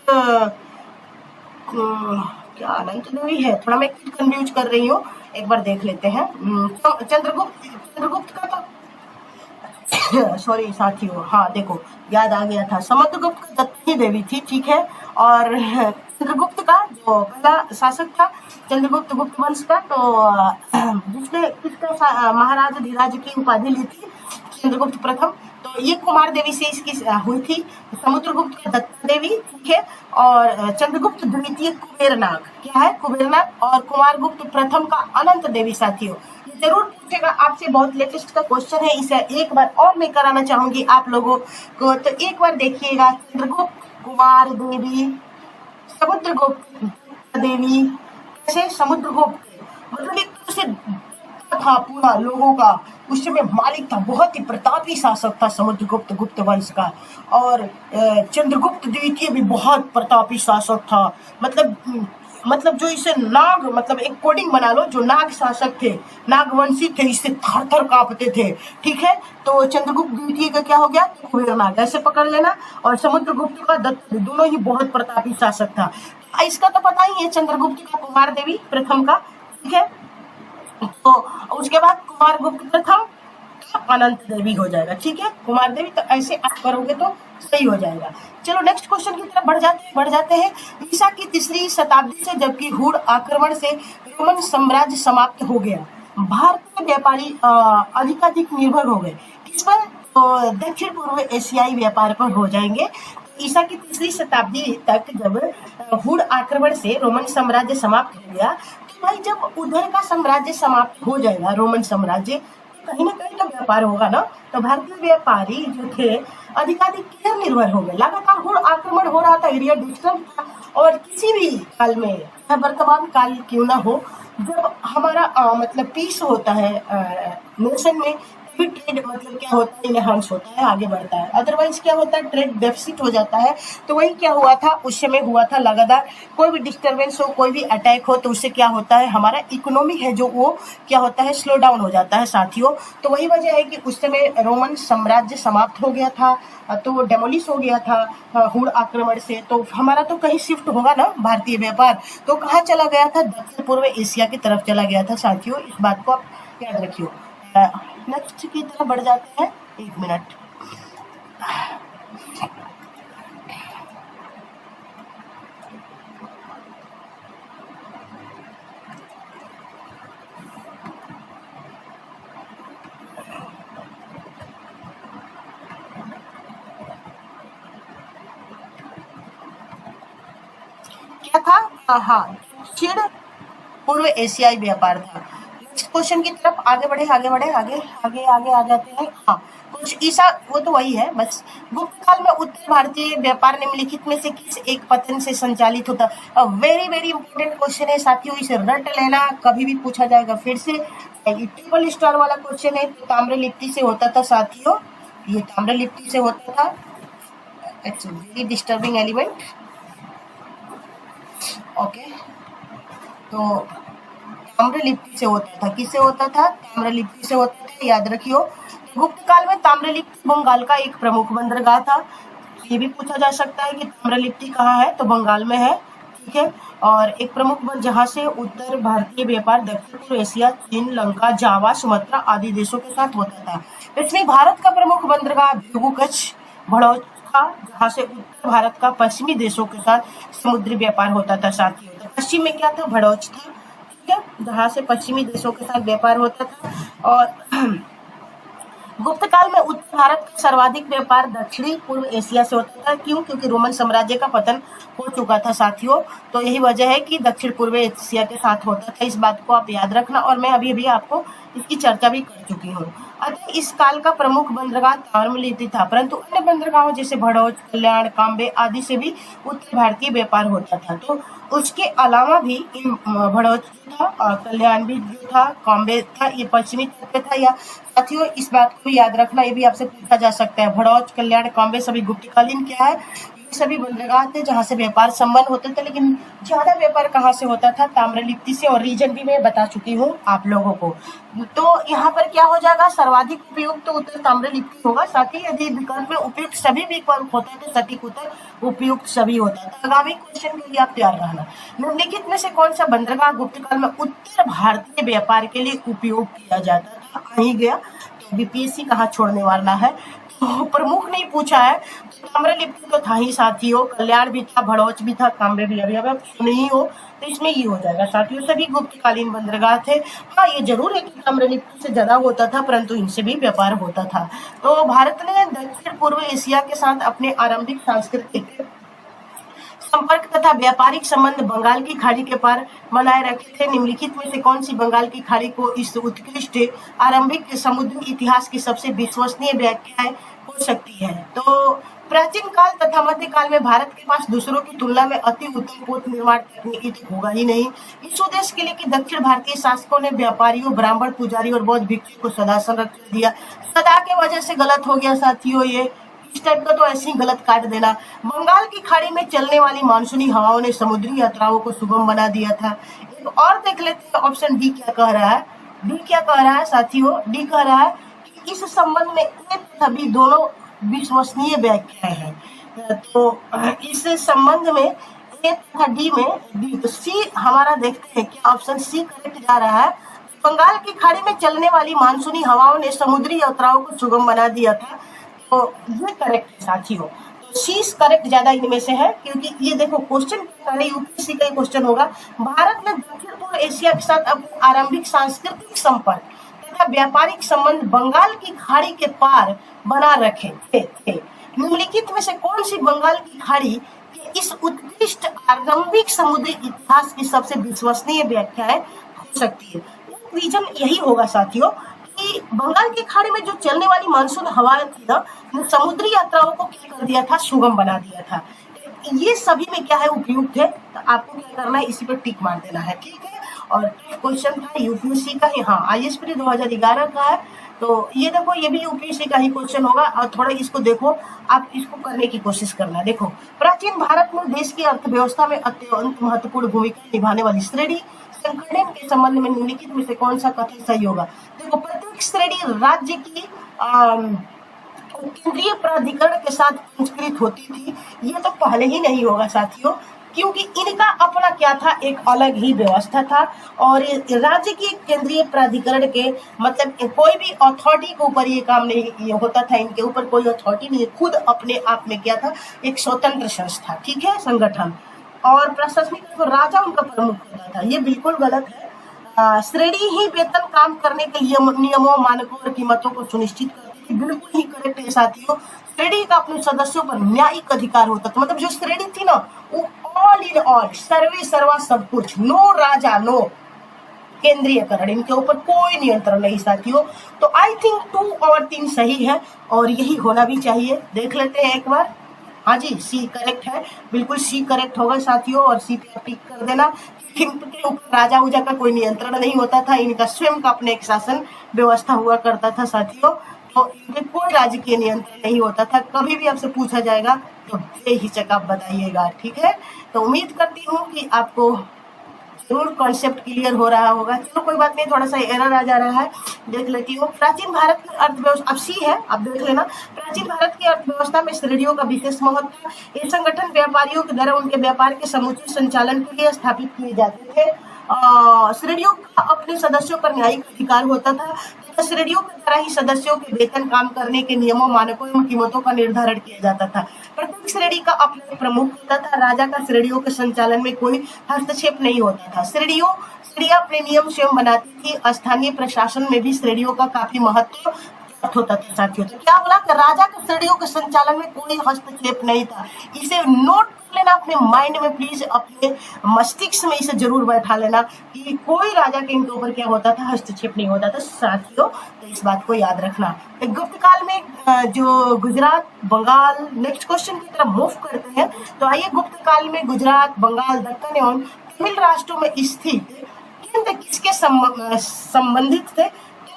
क्या अनंत देवी है, थोड़ा मैं कंफ्यूज कर रही हूँ, एक बार देख लेते हैं। चंद्रगुप्त का तो सॉरी साथियों, हाँ देखो याद आ गया था, समुद्रगुप्त का दत्ती देवी थी, ठीक है। और चंद्रगुप्त का जो पहला शासक था चंद्रगुप्त गुप्त वंश का, तो जिसने किसका महाराज धीराज की उपाधि ली थी, चंद्रगुप्त प्रथम। तो ये कुमार देवी से इसकी हुई थी। समुद्रगुप्त का दत्ता देवी, ठीक है। और चंद्रगुप्त द्वितीय कुबेरनाग, क्या है, कुबेरनाग। और कुमार गुप्त प्रथम का अनंत देवी साथियों। ये जरूर पूछेगा आपसे, बहुत लेटेस्ट का क्वेश्चन है, इसे एक बार और मैं कराना चाहूंगी आप लोगों को। तो एक बार देखिएगा, चंद्रगुप्त, कुमार देवी, समुद्रगुप्त देवी, कैसे समुद्रगुप्त मतलब एक तरह से था पूरा लोगों का, उस समय मालिक था, बहुत ही प्रतापी शासक था समुद्रगुप्त गुप्त वंश का। और चंद्रगुप्त द्वितीय भी बहुत प्रतापी शासक था। मतलब जो इसे नाग, मतलब एक कोडिंग बना लो, जो नाग शासक थे, नागवंशी थे, इससे थर थर कांपते थे, ठीक है। तो चंद्रगुप्त द्वितीय का क्या हो गया, कुबेरनाग, ऐसे पकड़ लेना। और समुद्रगुप्त का दत्त, दोनों ही बहुत प्रतापी शासक था। इसका तो पता ही है, चंद्रगुप्त का कुमार देवी प्रथम का, ठीक है। तो उसके बाद कुमार गुप्त प्रथम अनंत देवी हो जाएगा, ठीक है, कुमार देवी। तो ऐसे आप करोगे तो सही हो जाएगा। चलो नेक्स्ट क्वेश्चन की तरफ बढ़ जाते हैं। ईसा की तीसरी शताब्दी से जबकि हुड़ आक्रमण से रोमन साम्राज्य समाप्त हो गया, भारतीय व्यापारी अधिकाधिक निर्भर हो गए, किस पर, तो दक्षिण पूर्व एशियाई व्यापार पर हो जाएंगे। ईसा की तीसरी शताब्दी तक जब हुड़ आक्रमण से रोमन साम्राज्य समाप्त हो गया, तो भाई जब उधर का साम्राज्य समाप्त हो जाएगा, रोमन साम्राज्य, तो कहीं ना कहीं तो व्यापार होगा ना। तो भारतीय व्यापारी जो थे अधिकाधिक किधर निर्भर हो गए, लगातार हुड़ आक्रमण हो रहा था, एरिया डिस्टर्ब था। और किसी भी काल में, वर्तमान काल क्यों ना हो, जब हमारा मतलब पीस होता है नेशन में, फिर ट्रेड मतलब क्या होता है, इनहांस होता है, आगे बढ़ता है। अदरवाइज क्या होता है, ट्रेड डेफिसिट हो जाता है। तो वही क्या हुआ था उस समय, हुआ था लगातार कोई भी डिस्टरबेंस हो, कोई भी अटैक हो, तो उससे क्या होता है, हमारा इकोनॉमी है जो वो क्या होता है, स्लो डाउन हो जाता है साथियों। तो वही वजह है कि उस समय रोमन साम्राज्य समाप्त हो गया था, तो डेमोलिश हो गया था हुड़ आक्रमण से। तो हमारा तो कहीं शिफ्ट होगा ना भारतीय व्यापार, तो कहाँ चला गया था, दक्षिण पूर्व एशिया की तरफ चला गया था साथियों, इस बात को आप याद रखियो। नेक्स्ट की तरफ बढ़ जाते हैं, एक मिनट। क्या था, हाँ, दक्षिण पूर्व एशियाई व्यापार था। नेक्स्ट क्वेश्चन की तरफ आगे बढ़े, आगे आ जाते हैं। हाँ, कुछ ईसा, वो तो वही है बस। गुप्त काल में उत्तर भारतीय व्यापार निम्नलिखित में से किस एक पतन से संचालित होता। वेरी वेरी इंपॉर्टेंट क्वेश्चन है साथियों, इसे रट लेना, कभी भी पूछा जाएगा फिर से। ट्रिपल स्टार वाला क्वेश्चन है, तो ताम्रलिप्ति से होता था साथियों, ये ताम्रलिप्ति से होता था। It's very disturbing element, okay. तो ताम्रलिप्ति से होता था, किससे होता था, ताम्रलिप्ति से होता था, याद रखियो। गुप्त काल में ताम्रलिप्ति बंगाल का एक प्रमुख बंदरगाह था। ये भी पूछा जा सकता है कि ताम्रलिप्ति कहाँ है, तो बंगाल में है, ठीक है। और एक प्रमुख जहां से उत्तर भारतीय व्यापार दक्षिण पूर्व एशिया, चीन, लंका, जावा, सुमात्रा आदि देशों के साथ होता था। इसमें भारत का प्रमुख बंदरगाह भिगु कच्छ भड़ौच था, जहाँ से उत्तर भारत का पश्चिमी देशों के साथ समुद्री व्यापार होता था साथियों। तो पश्चिम में क्या था, भड़ौच था, ठीक है, जहाँ से पश्चिमी देशों के साथ व्यापार होता था। और गुप्त काल में उत्तर भारत का सर्वाधिक व्यापार दक्षिणी पूर्व एशिया से होता था। क्यों? क्योंकि रोमन साम्राज्य का पतन हो चुका था साथियों। तो यही वजह है कि दक्षिण पूर्व एशिया के साथ होता था। इस बात को आप याद रखना, और मैं अभी अभी आपको इसकी चर्चा भी कर चुकी हूँ। अतः इस काल का प्रमुख बंदरगाह ताम्रलिप्ति था, परंतु अन्य बंदरगाहों जैसे भड़ौच, कल्याण, काम्बे आदि से भी उत्तर भारतीय व्यापार होता था। तो उसके अलावा भी इन भड़ौच जो था, कल्याण भी जो था, काम्बे था, ये पश्चिमी तट पे था। या साथियों इस बात को भी याद रखना, ये भी आपसे पूछा जा सकता है। भड़ौच, कल्याण, काम्बे सभी गुप्तकालीन क्या है? ये सभी बंदरगाह थे जहाँ से व्यापार संबंध होते थे। लेकिन ज्यादा व्यापार कहाँ से होता था? ताम्रलिप्ति से, और रीजन भी मैं बता चुकी हूँ आप लोगों को। तो यहाँ पर क्या हो जाएगा? सर्वाधिक उपयुक्त उत्तर ताम्रलिप्ति होगा। साथ ही यदि विकल्प में उपयुक्त सभी विकल्प होता है तो सटीक उत्तर उपयुक्त सभी होता है। तो आगामी क्वेश्चन के लिए आप तैयार रहना। निम्नलिखित में से कौन सा बंदरगाह गुप्त काल में उत्तर भारतीय व्यापार के लिए उपयोग किया जाता था? कहीं गया तो बीपीएससी कहाँ छोड़ने वाला है। तो प्रमुख नहीं पूछा है, तो ताम्रलिप्ति तो था ही साथियों, कल्याण भी था, भड़ौच भी था, काम्बे भी। अभी आप सुने ही हो तो इसमें ये हो जाएगा साथियों, सभी गुप्तकालीन बंदरगाह थे। हाँ, ये जरूर है कि ताम्रलिप्ति से ज्यादा होता था, परंतु इनसे भी व्यापार होता था। तो भारत ने दक्षिण पूर्व एशिया के साथ अपने आरंभिक सांस्कृतिक संपर्क तथा व्यापारिक संबंध बंगाल की खाड़ी के पार बनाए रखे थे। निम्नलिखित में से कौन सी बंगाल की खाड़ी को इस उत्कृष्ट आरंभिक समुद्री इतिहास की सबसे विश्वसनीय व्याख्या हो सकती है? तो प्राचीन काल तथा मध्यकाल में भारत के पास दूसरों की तुलना में अति उत्तम पोत निर्माण तकनीकी तो होगा ही नहीं। इस उद्देश्य के लिए कि दक्षिण भारतीय शासकों ने व्यापारियों, ब्राह्मण, पुजारी और बौद्ध भिक्षु को सदा संरक्षण दिया। सदा के वजह से गलत हो गया साथियों, ये इस टाइप का तो ऐसे ही गलत काट देना। बंगाल की खाड़ी में चलने वाली मानसूनी हवाओं ने समुद्री यात्राओं को सुगम बना दिया था। एक और देख लेते हैं, ऑप्शन डी क्या कह रहा है। डी क्या कह रहा है साथियों? डी कह रहा है कि इस संबंध में ए तथा बी दोनों विश्वसनीय व्याख्याएं हैं। तो इस संबंध में ए तथा डी में डी, तो सी हमारा देखते हैं क्या ऑप्शन सी करेक्ट जा रहा है। बंगाल की खाड़ी में चलने वाली मानसूनी हवाओं ने समुद्री यात्राओं को सुगम बना दिया था। तो ये करेक्ट है साथियों, तो सी करेक्ट ज्यादा इनमें से है। क्योंकि ये देखो क्वेश्चन यूपीएससी का क्वेश्चन होगा, भारत में दक्षिण पूर्व एशिया के साथ अपने आरंभिक सांस्कृतिक संपर्क तथा व्यापारिक संबंध बंगाल की खाड़ी के पार बना रखे थे। निम्नलिखित में से कौन सी बंगाल की खाड़ी के इस उत्कृष्ट आरंभिक समुद्री इतिहास की सबसे विश्वसनीय व्याख्याएं हो सकती है? रीजन यही होगा साथियों कि बंगाल की खाड़ी में जो चलने वाली मानसून हवाएं थी ना, समुद्री यात्राओं को क्या कर दिया था? सुगम बना दिया था। ये सभी में क्या है? उपयुक्त है। तो आपको क्या करना है? इसी पर टिक मार देना है, ठीक है। और क्वेश्चन था यूपीएससी का ही, हाँ आईएसपी 2011 का है। तो ये देखो, ये भी यूपीएससी का ही क्वेश्चन होगा। और थोड़ा इसको देखो, आप इसको करने की कोशिश करना। देखो, प्राचीन भारत में देश की अर्थव्यवस्था में अत्यंत महत्वपूर्ण भूमिका निभाने वाली श्रेणी संगठन के संबंध में निम्नलिखित में से कौन सा कथन सही होगा? देखो, प्रत्येक श्रेणी राज्य की केंद्रीय प्राधिकरण के साथ पंजीकृत होती थी। ये तो पहले ही नहीं होगा साथियों, क्योंकि इनका अपना क्या था? एक अलग ही व्यवस्था था। और राज्य की केंद्रीय प्राधिकरण के मतलब कोई भी अथॉरिटी के ऊपर ये काम नहीं ये होता था। इनके ऊपर कोई अथॉरिटी नहीं, खुद अपने आप में क्या था? एक स्वतंत्र संस्था, ठीक है, संगठन। और प्रशासनिक तो राजा उनका प्रमुख होता था। ये बिल्कुल गलत है। श्रेणी ही वेतन काम करने के लिए नियमों, मानकों और कीमतों को सुनिश्चित करती थी। बिल्कुल ही करेक्ट है साथियों। श्रेणी का अपने सदस्यों पर न्यायिक अधिकार होता था। मतलब जो श्रेणी थी ना, वो ऑल इन ऑल, सर्वे सर्वा सब कुछ, नो राजा नो केंद्रीयकरण, इनके ऊपर कोई नियंत्रण नहीं साथियों। तो आई थिंक 2 और 3 सही है, और यही होना भी चाहिए। देख लेते हैं एक बार। हाँ जी, सी करेक्ट है, बिल्कुल सी करेक्ट होगा साथियों। और सी पे टिक कर देना। इनके ऊपर राजा उजा का कोई नियंत्रण नहीं होता था। इनका स्वयं का अपने एक शासन व्यवस्था हुआ करता था साथियों। तो इनके कोई राजकीय नियंत्रण नहीं होता था। कभी भी आपसे पूछा जाएगा तो बेहिचक आप बताइएगा, ठीक है। तो उम्मीद करती हूँ कि आपको जरूर कॉन्सेप्ट क्लियर हो रहा होगा। चलो कोई बात नहीं, थोड़ा सा एरर आ जा रहा है, देख लेती हूँ। प्राचीन भारत की अर्थव्यवस्था, अब सी है, अब देख लेना। प्राचीन भारत की अर्थव्यवस्था में श्रेणियों का विशेष महत्व था। ये संगठन व्यापारियों के द्वारा उनके व्यापार के समुचित संचालन के लिए स्थापित किए जाते थे। श्रेणियों का अपने सदस्यों पर न्यायिक अधिकार होता था। श्रेणियों के द्वारा ही सदस्यों के वेतन, काम करने के नियमों, मानकों एवं कीमतों का निर्धारण किया जाता था। प्रत्येक श्रेणी का अपना प्रमुख होता था। राजा का श्रेणियों के संचालन में कोई हस्तक्षेप नहीं होता था। श्रेणियां अपने नियम स्वयं बनाती थी। स्थानीय प्रशासन में भी श्रेणियों का काफी महत्व प्राप्त होता था साथियों। तो क्या बोला कि राजा के सीढ़ियों के संचालन में कोई हस्तक्षेप नहीं था। इसे नोट कर लेना अपने माइंड में प्लीज, अपने मस्तिष्क में इसे जरूर बैठा लेना कि कोई राजा के इनके ऊपर क्या होता था, हस्तक्षेप नहीं होता था साथियों। तो इस बात को याद रखना। गुप्त काल में जो गुजरात बंगाल, नेक्स्ट क्वेश्चन की तरफ मूव करते हैं। तो आइए, गुप्त काल में गुजरात बंगाल दक्कन एवं तमिल राष्ट्रों में स्थित केंद्र किसके संबंधित थे?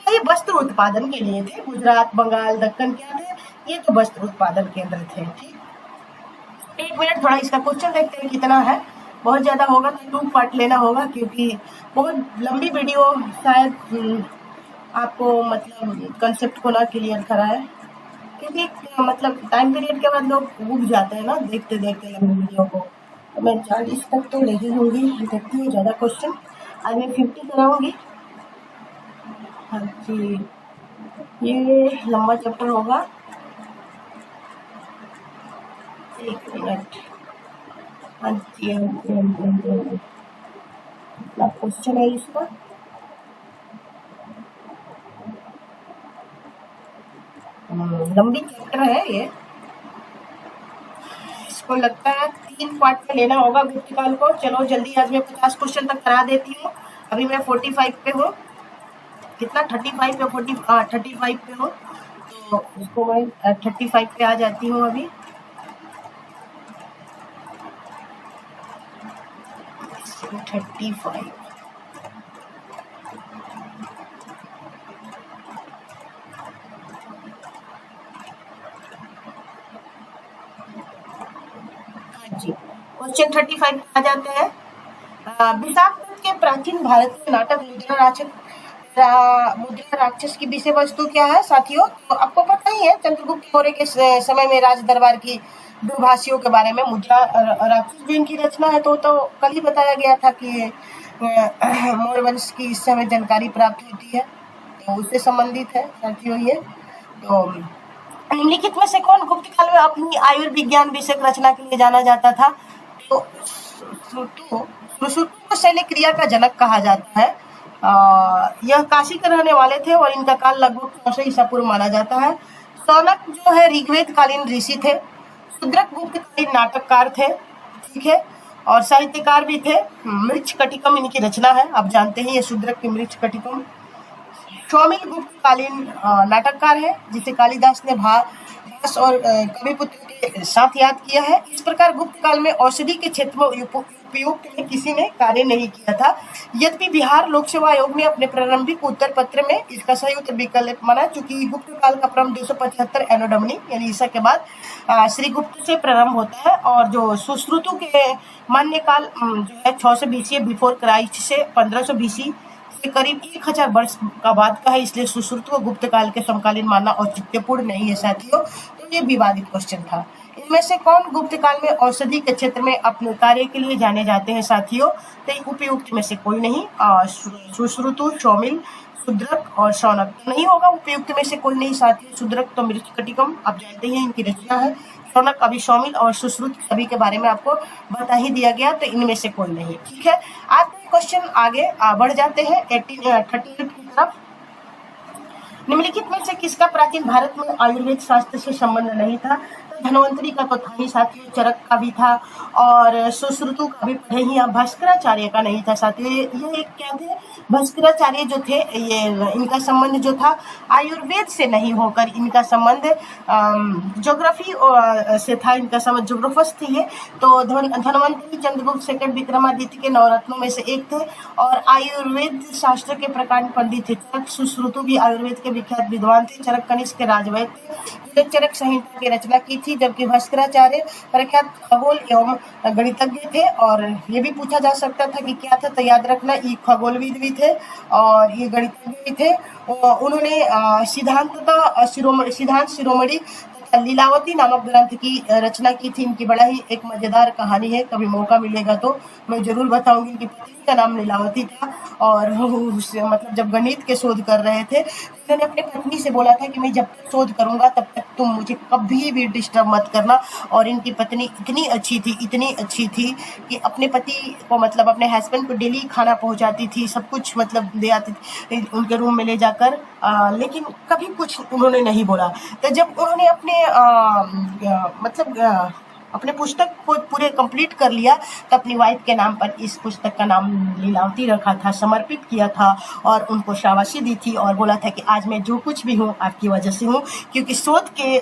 तो ये वस्त्र उत्पादन के लिए थे। गुजरात बंगाल दक्कन क्या थे? ये तो वस्त्र उत्पादन केंद्र थे। ठीक, एक मिनट, थोड़ा इसका क्वेश्चन देखते हैं कितना है। बहुत ज्यादा होगा तो 2 पार्ट लेना होगा, क्योंकि बहुत लंबी वीडियो शायद आपको मतलब कंसेप्ट को ना क्लियर कराए, क्योंकि मतलब टाइम पीरियड के बाद लोग उब जाते हैं ना देखते देखते लंबी वीडियो को। तो मैं 40 तक तो नहीं होंगी, देखती हूँ ज्यादा क्वेश्चन। आज मैं 50 कराऊंगी। हाँ जी, ये लंबा चैप्टर होगा। एक मिनट। हाँ जी, क्या क्वेश्चन है इसका? लंबी चैप्टर है ये, इसको लगता है 3 पार्ट में लेना होगा गुप्त काल को। चलो जल्दी, आज मैं 50 क्वेश्चन तक करा देती हूँ। अभी मैं 45 पे हूँ, कितना 35 या 35 पे हूँ, तो इसको मैं 35 पे आ जाती हूँ अभी। तो 35 जी, क्वेश्चन 35 पे आ जाते हैं। विशाखदत्त के प्राचीन भारत के नाटक मुद्रा राक्षस की विषय वस्तु क्या है साथियों? तो आपको पता ही है, चंद्रगुप्त मौर्य के समय में राज दरबार की दुर्भाषियों के बारे में मुद्रा राक्षस जो इनकी रचना है, तो कल ही बताया गया था कि मौर्य वंश की इस समय जानकारी प्राप्त होती है, तो उससे संबंधित है साथियों ये। तो निम्नलिखित में से कौन गुप्त काल में अपनी आयुर्विज्ञान विषयक रचना के लिए जाना जाता था? तो सुश्रुत को शल्य क्रिया का जनक कहा जाता है। यह काशी के रहने वाले थे और इनका काल लगभग 400 ईसा पूर्व माना जाता है। सौनक जो है ऋग्वेद कालीन ऋषि थे। शूद्रक गुप्त कालीन नाटककार थे, ठीक है, और साहित्यकार भी थे। मृच्छ कटिकम इनकी रचना है, आप जानते हैं ये शूद्रक की मृच्छ कटिकम। सौमिल गुप्त कालीन नाटककार है, जिसे कालिदास ने भास और कविपुत्र के साथ याद किया है। इस प्रकार गुप्त काल में औषधि के क्षेत्र में उपयुक्त में किसी ने कार्य नहीं किया था। यद्यपि बिहार लोक सेवा आयोग ने अपने प्रारंभिक उत्तर पत्र में इसका सही उत्तर विकल्प माना, चूंकि गुप्त काल का प्रारंभ 275 एनो डमनी यानी ईसा के बाद श्री गुप्त से प्रारंभ होता है, और जो सुश्रुतु के मान्य काल जो है 600 BC बिफोर क्राइस्ट से 1500 BC से करीब 1000 वर्ष का बाद का है। इसलिए सुश्रुत को गुप्त काल के समकालीन मानना औचित्यपूर्ण नहीं है साथियों। तो ये विवादित क्वेश्चन था। इनमें से कौन गुप्त काल में औषधि के क्षेत्र में अपने कार्य के लिए जाने जाते हैं साथियों? तो उपयुक्त में से कोई नहीं। सुश्रुतु, सौमिल, शूद्रक और सौनक नहीं होगा। उपयुक्त में से कोई नहीं साथियों। शूद्रक तो मृच्छ कटिकम आप जानते हैं इनकी रचना है। सौनक अभी सौमिल और सुश्रुत सभी के बारे में आपको बता ही दिया गया, तो इनमें से कोई नहीं, ठीक है। आज क्वेश्चन आगे बढ़ जाते हैं 38 की तरफ। निम्नलिखित में से किसका प्राचीन भारत में आयुर्वेद शास्त्र से संबंध नहीं था? धन्वंतरी का तो था ही साथियों, चरक का भी था, और सुश्रुतु का भी पढ़े ही आप। भास्कराचार्य का नहीं था साथियों। ये एक क्या थे, भास्कराचार्य जो थे, ये इनका संबंध जो था आयुर्वेद से नहीं होकर इनका संबंध ज्योग्राफी से था। इनका संबंध ज्योग्राफर्स थे ये। तो धन्वंतरी चंद्रगुप्त सेकंड विक्रमादित्य के 9 रत्नों में से एक थे, और आयुर्वेद शास्त्र के प्रकांड पंडित थे। चरक सुश्रुतु भी आयुर्वेद के विख्यात विद्वान थे। चरक कनिष्क के राजवैद्य थे, चरक संहिता की रचना की थी, जबकि भास्कराचार्य प्रख्यात खगोल एवं गणितज्ञ थे। और ये भी पूछा जा सकता था कि क्या था, तो याद रखना ये खगोलविद भी थे और ये गणितज्ञ भी थे। उन्होंने सिद्धांत शिरोमणि लीलावती नामक ग्रंथ की रचना की थी। इनकी बड़ा ही एक मजेदार कहानी है, कभी मौका मिलेगा तो मैं जरूर बताऊंगी। इनकी पत्नी का नाम लीलावती था और मतलब जब गणित के शोध कर रहे थे उन्होंने अपने पत्नी से बोला था कि मैं जब तक शोध करूंगा तब तक तुम मुझे कभी भी डिस्टर्ब मत करना। और इनकी पत्नी इतनी अच्छी थी कि अपने पति को मतलब अपने हस्बैंड को डेली खाना पहुंचाती थी, सब कुछ मतलब दे आती थी उनके रूम में ले जाकर, लेकिन कभी कुछ उन्होंने नहीं बोला। तो जब उन्होंने अपने पुस्तक को पूरे कंप्लीट कर लिया तो अपनी वाइफ के नाम पर इस पुस्तक का नाम लीलावती रखा था, समर्पित किया था और उनको शाबाशी दी थी और बोला था कि आज मैं जो कुछ भी हूँ आपकी वजह से हूँ, क्योंकि शोध के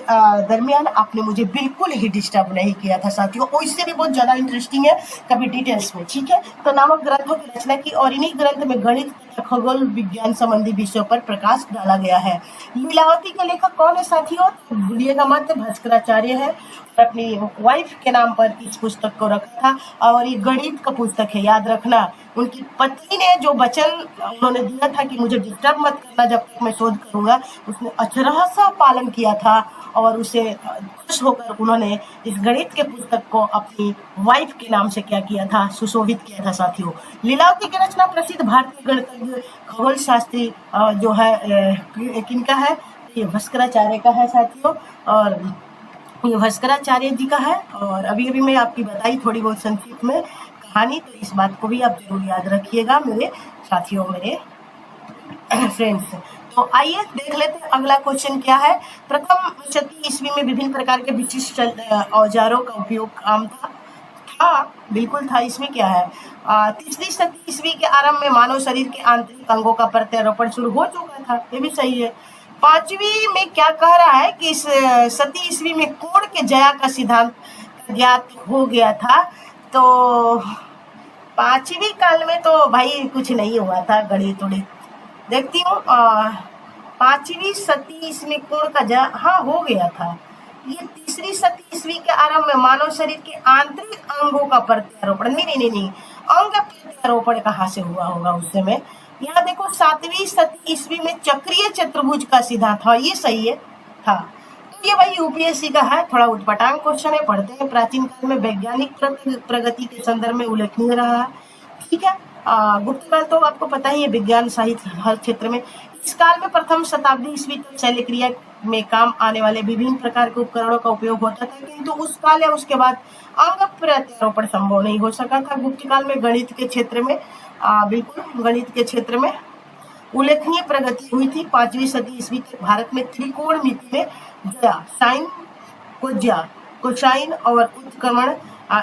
दरमियान आपने मुझे बिल्कुल ही डिस्टर्ब नहीं किया था साथियों। और इससे भी बहुत ज्यादा इंटरेस्टिंग है, कभी डिटेल्स में, ठीक है। तो नामक ग्रंथों की रचना की और इन्हीं ग्रंथ में गणित खगोल विज्ञान संबंधी विषयों पर प्रकाश डाला गया है। लीलावती के लेखक कौन है साथियों? भूलिएगा मत, भास्कराचार्य है। अपनी वाइफ के नाम पर इस पुस्तक को रखा था और ये गणित का पुस्तक है, याद रखना। उनकी पत्नी ने जो वचन उन्होंने दिया था कि मुझे डिस्टर्ब मत करना जब तक मैं शोध करूंगा, उसने अक्षरशः पालन किया था और उसे खुश होकर उन्होंने इस गणित के पुस्तक को अपनी वाइफ के नाम से क्या किया था, सुशोभित किया था साथियों। लीलावती की रचना प्रसिद्ध भारतीय गणितज्ञ खगोल शास्त्री जो है किनका है? ये भास्कराचार्य का है साथियों, और ये भास्कराचार्य जी का है। और अभी अभी मैं आपकी बताई थोड़ी बहुत संक्षिप्त में कहानी, तो इस बात को भी आप जरूर याद रखिएगा मेरे साथियों, मेरे फ्रेंड्स। तो आइए देख लेते हैं अगला क्वेश्चन क्या है। प्रथम शती ईस्वी में विभिन्न प्रकार के विशिष्ट औजारों का उपयोग आम था, बिल्कुल था। इसमें क्या है? तीसरी शती ईस्वी के आरंभ में मानव शरीर के आंतरिक अंगों का प्रत्यारोपण शुरू हो चुका था, ये भी सही है। पांचवी में क्या कह रहा है कि इस सती ईस्वी में कोण के जया का सिद्धांत ज्ञात हो गया था। तो पांचवी काल में तो भाई कुछ नहीं हुआ था, गणित उड़ित देखती हूँ। पांचवी सती ईस्वी कोण का जया हाँ हो गया था। ये तीसरी शती ईस्वी के आरंभ में मानव शरीर के आंतरिक अंगों का प्रत्यारोपण, नहीं, अंग प्रत्यारोपण कहाँ से हुआ होगा उस समय? यहाँ देखो, सातवीं शती ईस्वी में चक्रीय चतुर्भुज का सिद्धांत था, ये सही है था। तो ये भाई यूपीएससी का है, थोड़ा उटपटांग क्वेश्चन है, पढ़ते हैं। प्राचीन काल में वैज्ञानिक प्रगति के संदर्भ में उल्लेखनीय रहा है, ठीक है। गुप्त काल तो आपको पता ही है, विज्ञान साहित्य हर क्षेत्र में। इस काल में प्रथम शताब्दी ईस्वी तक शैल्य क्रिया में काम आने वाले विभिन्न प्रकार के उपकरणों का उपयोग होता था, किंतु उस काल या उसके बाद अंग प्रत्यारोपण संभव नहीं हो सका था। गुप्त काल में गणित के क्षेत्र में बिल्कुल गणित के क्षेत्र में उल्लेखनीय प्रगति हुई थी। पांचवी सदी ईस्वी तक भारत में त्रिकोणमिति में जया, साइन, कोसाइन और उत्क्रमण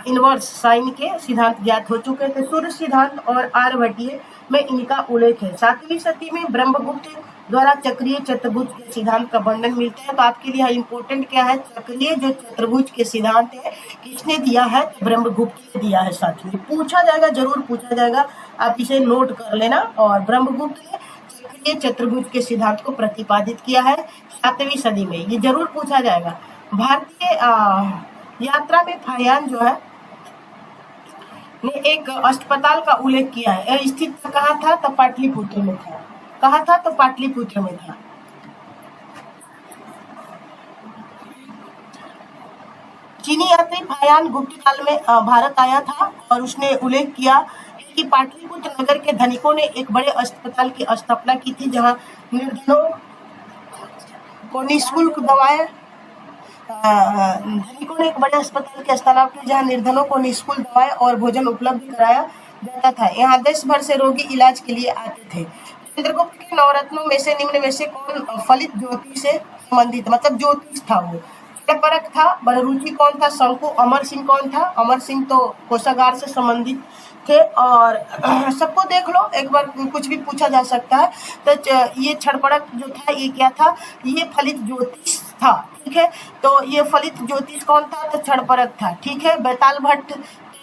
इनवर्स साइन के सिद्धांत ज्ञात हो चुके थे। सूर्य सिद्धांत और आर्यभट्टीय में इनका उल्लेख है। सातवीं शती में ब्रह्मगुप्त द्वारा चक्रीय चतुर्भुज के सिद्धांत का वर्णन मिलता है। तो आपके लिए इम्पोर्टेंट क्या है? चक्रीय जो चतुर्भुज के सिद्धांत है किसने दिया है? ब्रह्मगुप्त ने दिया है साथियों। पूछा जाएगा, जरूर पूछा जाएगा, आप इसे नोट कर लेना। और ब्रह्मगुप्त ने चक्रीय चतुर्भुज के सिद्धांत को प्रतिपादित किया है 7वीं सदी में, ये जरूर पूछा जाएगा। भारतीय यात्रा में फाहियान जो है ने एक अस्पताल का उल्लेख किया है। यह स्थित कहाँ था? तो पाटलिपुत्र में था। कहाँ था? तो पाटलिपुत्र में था। चीनी यात्री फाहियान गुप्त काल में भारत आया था और उसने उल्लेख किया कि पाटलिपुत्र नगर के धनिकों ने एक बड़े अस्पताल की स्थापना की थी, जहां निर्धनों को निःशुल्क दवाएं धनिकों ने एक बड़े अस्पताल की स्थापना की जहां निर्धनों को निःशुल्क दवाएं और भोजन उपलब्ध कराया जाता था। यहाँ देश भर से रोगी इलाज के लिए आते थे। चंद्रगुप्त के नवरत्नों में से निम्न में से कौन फलित ज्योति से संबंधित, मतलब ज्योतिष था वो? परख था। बड़रुचि कौन था? शंकु। अमर सिंह कौन था? अमर सिंह तो कोषागार से संबंधित थे। और सबको देख लो, एक बार कुछ भी पूछा जा सकता है। तो ये छड़पड़क जो था ये क्या था? ये फलित ज्योतिष था, ठीक है। तो ये फलित ज्योतिष कौन था? तो छड़पड़क था, ठीक है। बैताल भट्ट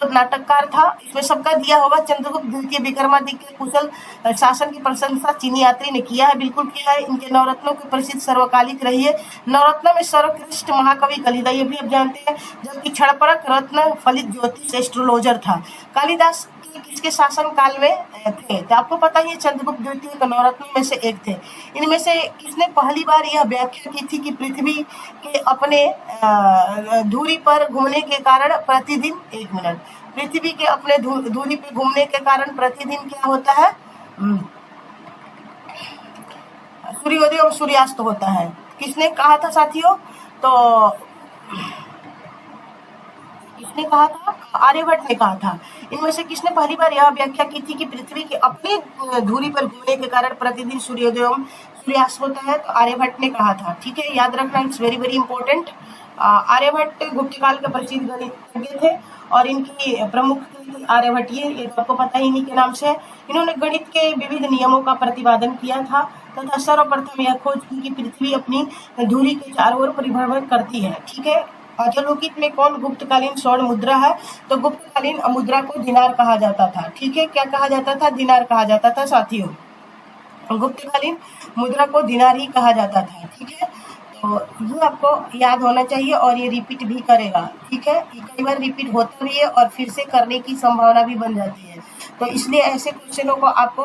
नाटककार था, इसमें सबका दिया होगा। चंद्रगुप्त द्वितीय विक्रमादित्य के कुशल शासन की प्रशंसा चीनी यात्री ने किया है, बिल्कुल किया है। इनके नवरत्नों की प्रसिद्ध सर्वकालिक रही है। नवरत्न में सर्वश्रेष्ठ महाकवि कालिदास, ये भी आप जानते हैं, जबकि छड़पड़क रत्न फलित ज्योतिष एस्ट्रोलॉजर था। कालिदास ये किसके शासन काल में थे? तो आपको पता ही है चंद्रगुप्त द्वितीय तो नवरत्नों में से एक थे। इनमें से किसने पहली बार यह व्याख्या की थी कि पृथ्वी के अपने धुरी पर घूमने के कारण प्रतिदिन, एक मिनट, पृथ्वी के अपने धुरी पर घूमने के कारण प्रतिदिन क्या होता है? सूर्योदय और सूर्यास्त होता है। किसने कहा था साथियों? तो किसने कहा था? आर्यभट्ट ने कहा था। इनमें से किसने पहली बार यह व्याख्या की थी कि पृथ्वी के अपनी धुरी पर घूमने के कारण प्रतिदिन सूर्योदय एवं सूर्यास्त होता है? तो आर्यभट्ट ने कहा था। ठीक है, याद रखना, it's very very important. Aryabhata Gupta काल के प्रसिद्ध गणितज्ञ थे और इनकी प्रमुख आर्यभट्टीय, ये तो आपको पता ही इन्हीं के नाम से। इन्होंने गणित के विविध नियमों का प्रतिपादन किया था तथा सर्वप्रथम यह खोज की कि पृथ्वी अपनी धुरी के चारों ओर परिभ्रमण करती है। ठीक है, अधोलोकित में कौन गुप्तकालीन स्वर्ण मुद्रा है? तो गुप्तकालीन मुद्रा को दिनार कहा जाता था। ठीक है, क्या कहा जाता था? दिनार कहा जाता था साथियों। गुप्तकालीन मुद्रा को दिनार ही कहा जाता था। ठीक है, तो ये आपको याद होना चाहिए और ये रिपीट भी करेगा। ठीक है, ये कई बार रिपीट होता भी है और फिर से करने की संभावना भी बन जाती है, तो इसलिए ऐसे क्वेश्चनों को आपको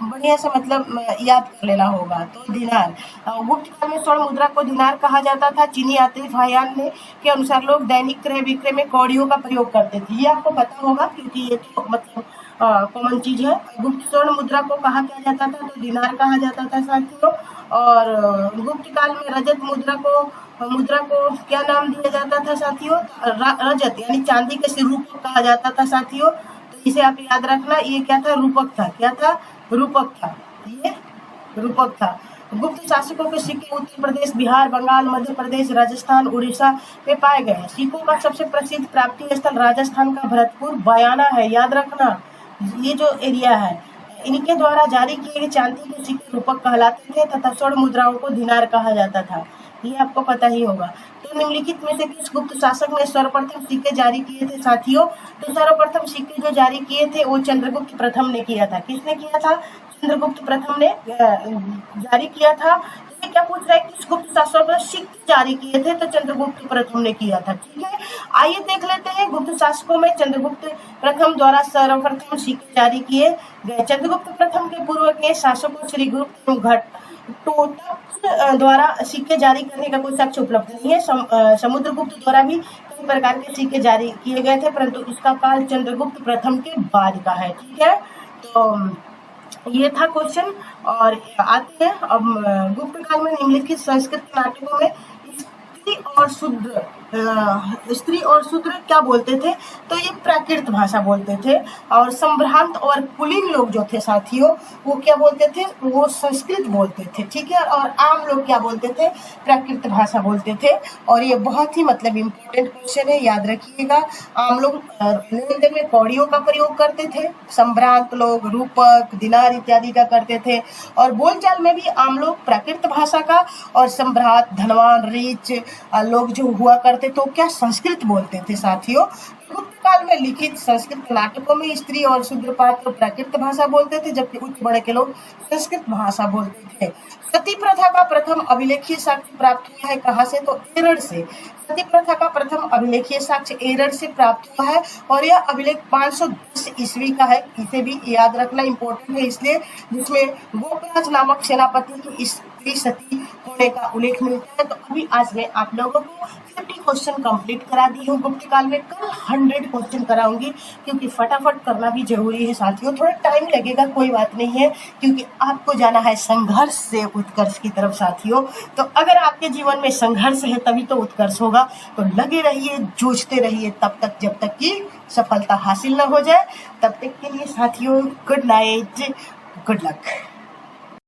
बढ़िया से मतलब याद कर लेना होगा। तो दिनार, गुप्त काल में स्वर्ण मुद्रा को दिनार कहा जाता था। चीनी यात्री फाहियान ने के अनुसार लोग दैनिक क्रय विक्रय में कौड़ियों का प्रयोग करते थे। ये आपको पता होगा क्योंकि ये तो मतलब कॉमन चीज है। गुप्त स्वर्ण मुद्रा को कहा क्या जाता था? तो दिनार कहा जाता था साथियों। और गुप्त काल में रजत मुद्रा को क्या नाम दिया जाता था साथियों? रजत यानी चांदी के रूपक कहा जाता था साथियों। तो इसे आप याद रखना, ये क्या था? रूपक था। क्या था? रूपक था। ये रूपक था। गुप्त शासकों के सिक्के उत्तर प्रदेश, बिहार, बंगाल, मध्य प्रदेश, राजस्थान, उड़ीसा में पाए गए। सिक्कों का सबसे प्रसिद्ध प्राप्ति स्थल राजस्थान का भरतपुर बयाना है। याद रखना, ये जो एरिया है, इनके द्वारा जारी किए गए चांदी के सिक्के रूपक कहलाते थे तथा स्वर्ण मुद्राओं को दिनार कहा जाता था। ये आपको पता ही होगा। तो निम्नलिखित में से किस गुप्त शासक ने सर्वप्रथम सिक्के जारी किए थे साथियों? तो सर्वप्रथम सिक्के जो जारी किए थे वो चंद्रगुप्त प्रथम ने किया था। किसने किया था? चंद्रगुप्त प्रथम ने जारी किया था। तो ये क्या पूछ रहा है? किस गुप्त शासक ने सिक्के जारी किए थे? तो चंद्रगुप्त प्रथम ने किया था। ठीक है, आइए देख लेते हैं गुप्त शासकों में चंद्रगुप्त प्रथम द्वारा सर्वप्रथम सिक्के जारी किए गए। चंद्रगुप्त प्रथम के पूर्व के शासकों श्री गुप्त घटोत्कच द्वारा सिक्के जारी करने का कोई साक्ष्य उपलब्ध नहीं है। समुद्रगुप्त द्वारा भी कई प्रकार के सिक्के जारी किए गए थे, परंतु इसका काल चंद्रगुप्त प्रथम के बाद का है। ठीक है, तो ये था क्वेश्चन। और आते हैं अब गुप्त काल में निम्नलिखित संस्कृत नाटकों में स्त्री और शूद्र क्या बोलते थे? तो ये प्राकृत भाषा बोलते थे। और संभ्रांत और कुलीन लोग जो थे साथियों, वो क्या बोलते थे? वो संस्कृत बोलते थे। ठीक है, और आम लोग क्या बोलते थे? प्राकृत भाषा बोलते थे। और ये बहुत ही मतलब इम्पोर्टेंट क्वेश्चन है, याद रखिएगा। आम लोग लेन देन में कौड़ियों का प्रयोग करते थे, संभ्रांत लोग रूपक, दिनार इत्यादि का करते थे। और बोलचाल में भी आम लोग प्राकृत भाषा का, और संभ्रांत, धनवान, रिच लोग जो हुआ करते तो क्या संस्कृत बोलते थे साथियों। गुप्त काल में लिखित संस्कृत नाटकों में स्त्री और शूद्र पात्र प्राकृत भाषा बोलते थे, जबकि उच्च बड़े के लोग संस्कृत भाषा बोलते थे। सती प्रथा का प्रथम अभिलेखीय साक्ष्य प्राप्त हुआ है कहाँ से? तो एरड़ से। सती प्रथा का प्रथम अभिलेखीय साक्ष्य एरड़ से प्राप्त हुआ है और यह अभिलेख 510 ईस्वी का है। इसे भी याद रखना इम्पोर्टेंट है इसलिए, जिसमें गोपराज नामक सेनापति की स्त्री सती होने का उल्लेख मिलता है। तो अभी आज मैं आप लोगों को 50 क्वेश्चन कंप्लीट करा दी हूँ गुप्त काल में। कल 100 क्वेश्चन कराऊंगी क्योंकि फटाफट करना भी जरूरी है साथियों। थोड़ा टाइम लगेगा, कोई बात नहीं है, क्योंकि आपको जाना है संघर्ष से उत्कर्ष की तरफ साथियों। तो अगर आपके जीवन में संघर्ष है तभी तो उत्कर्ष होगा। तो लगे रहिए, जूझते रहिए तब तक जब तक कि सफलता हासिल न हो जाए। तब तक के लिए साथियों गुड नाइट, गुड लक।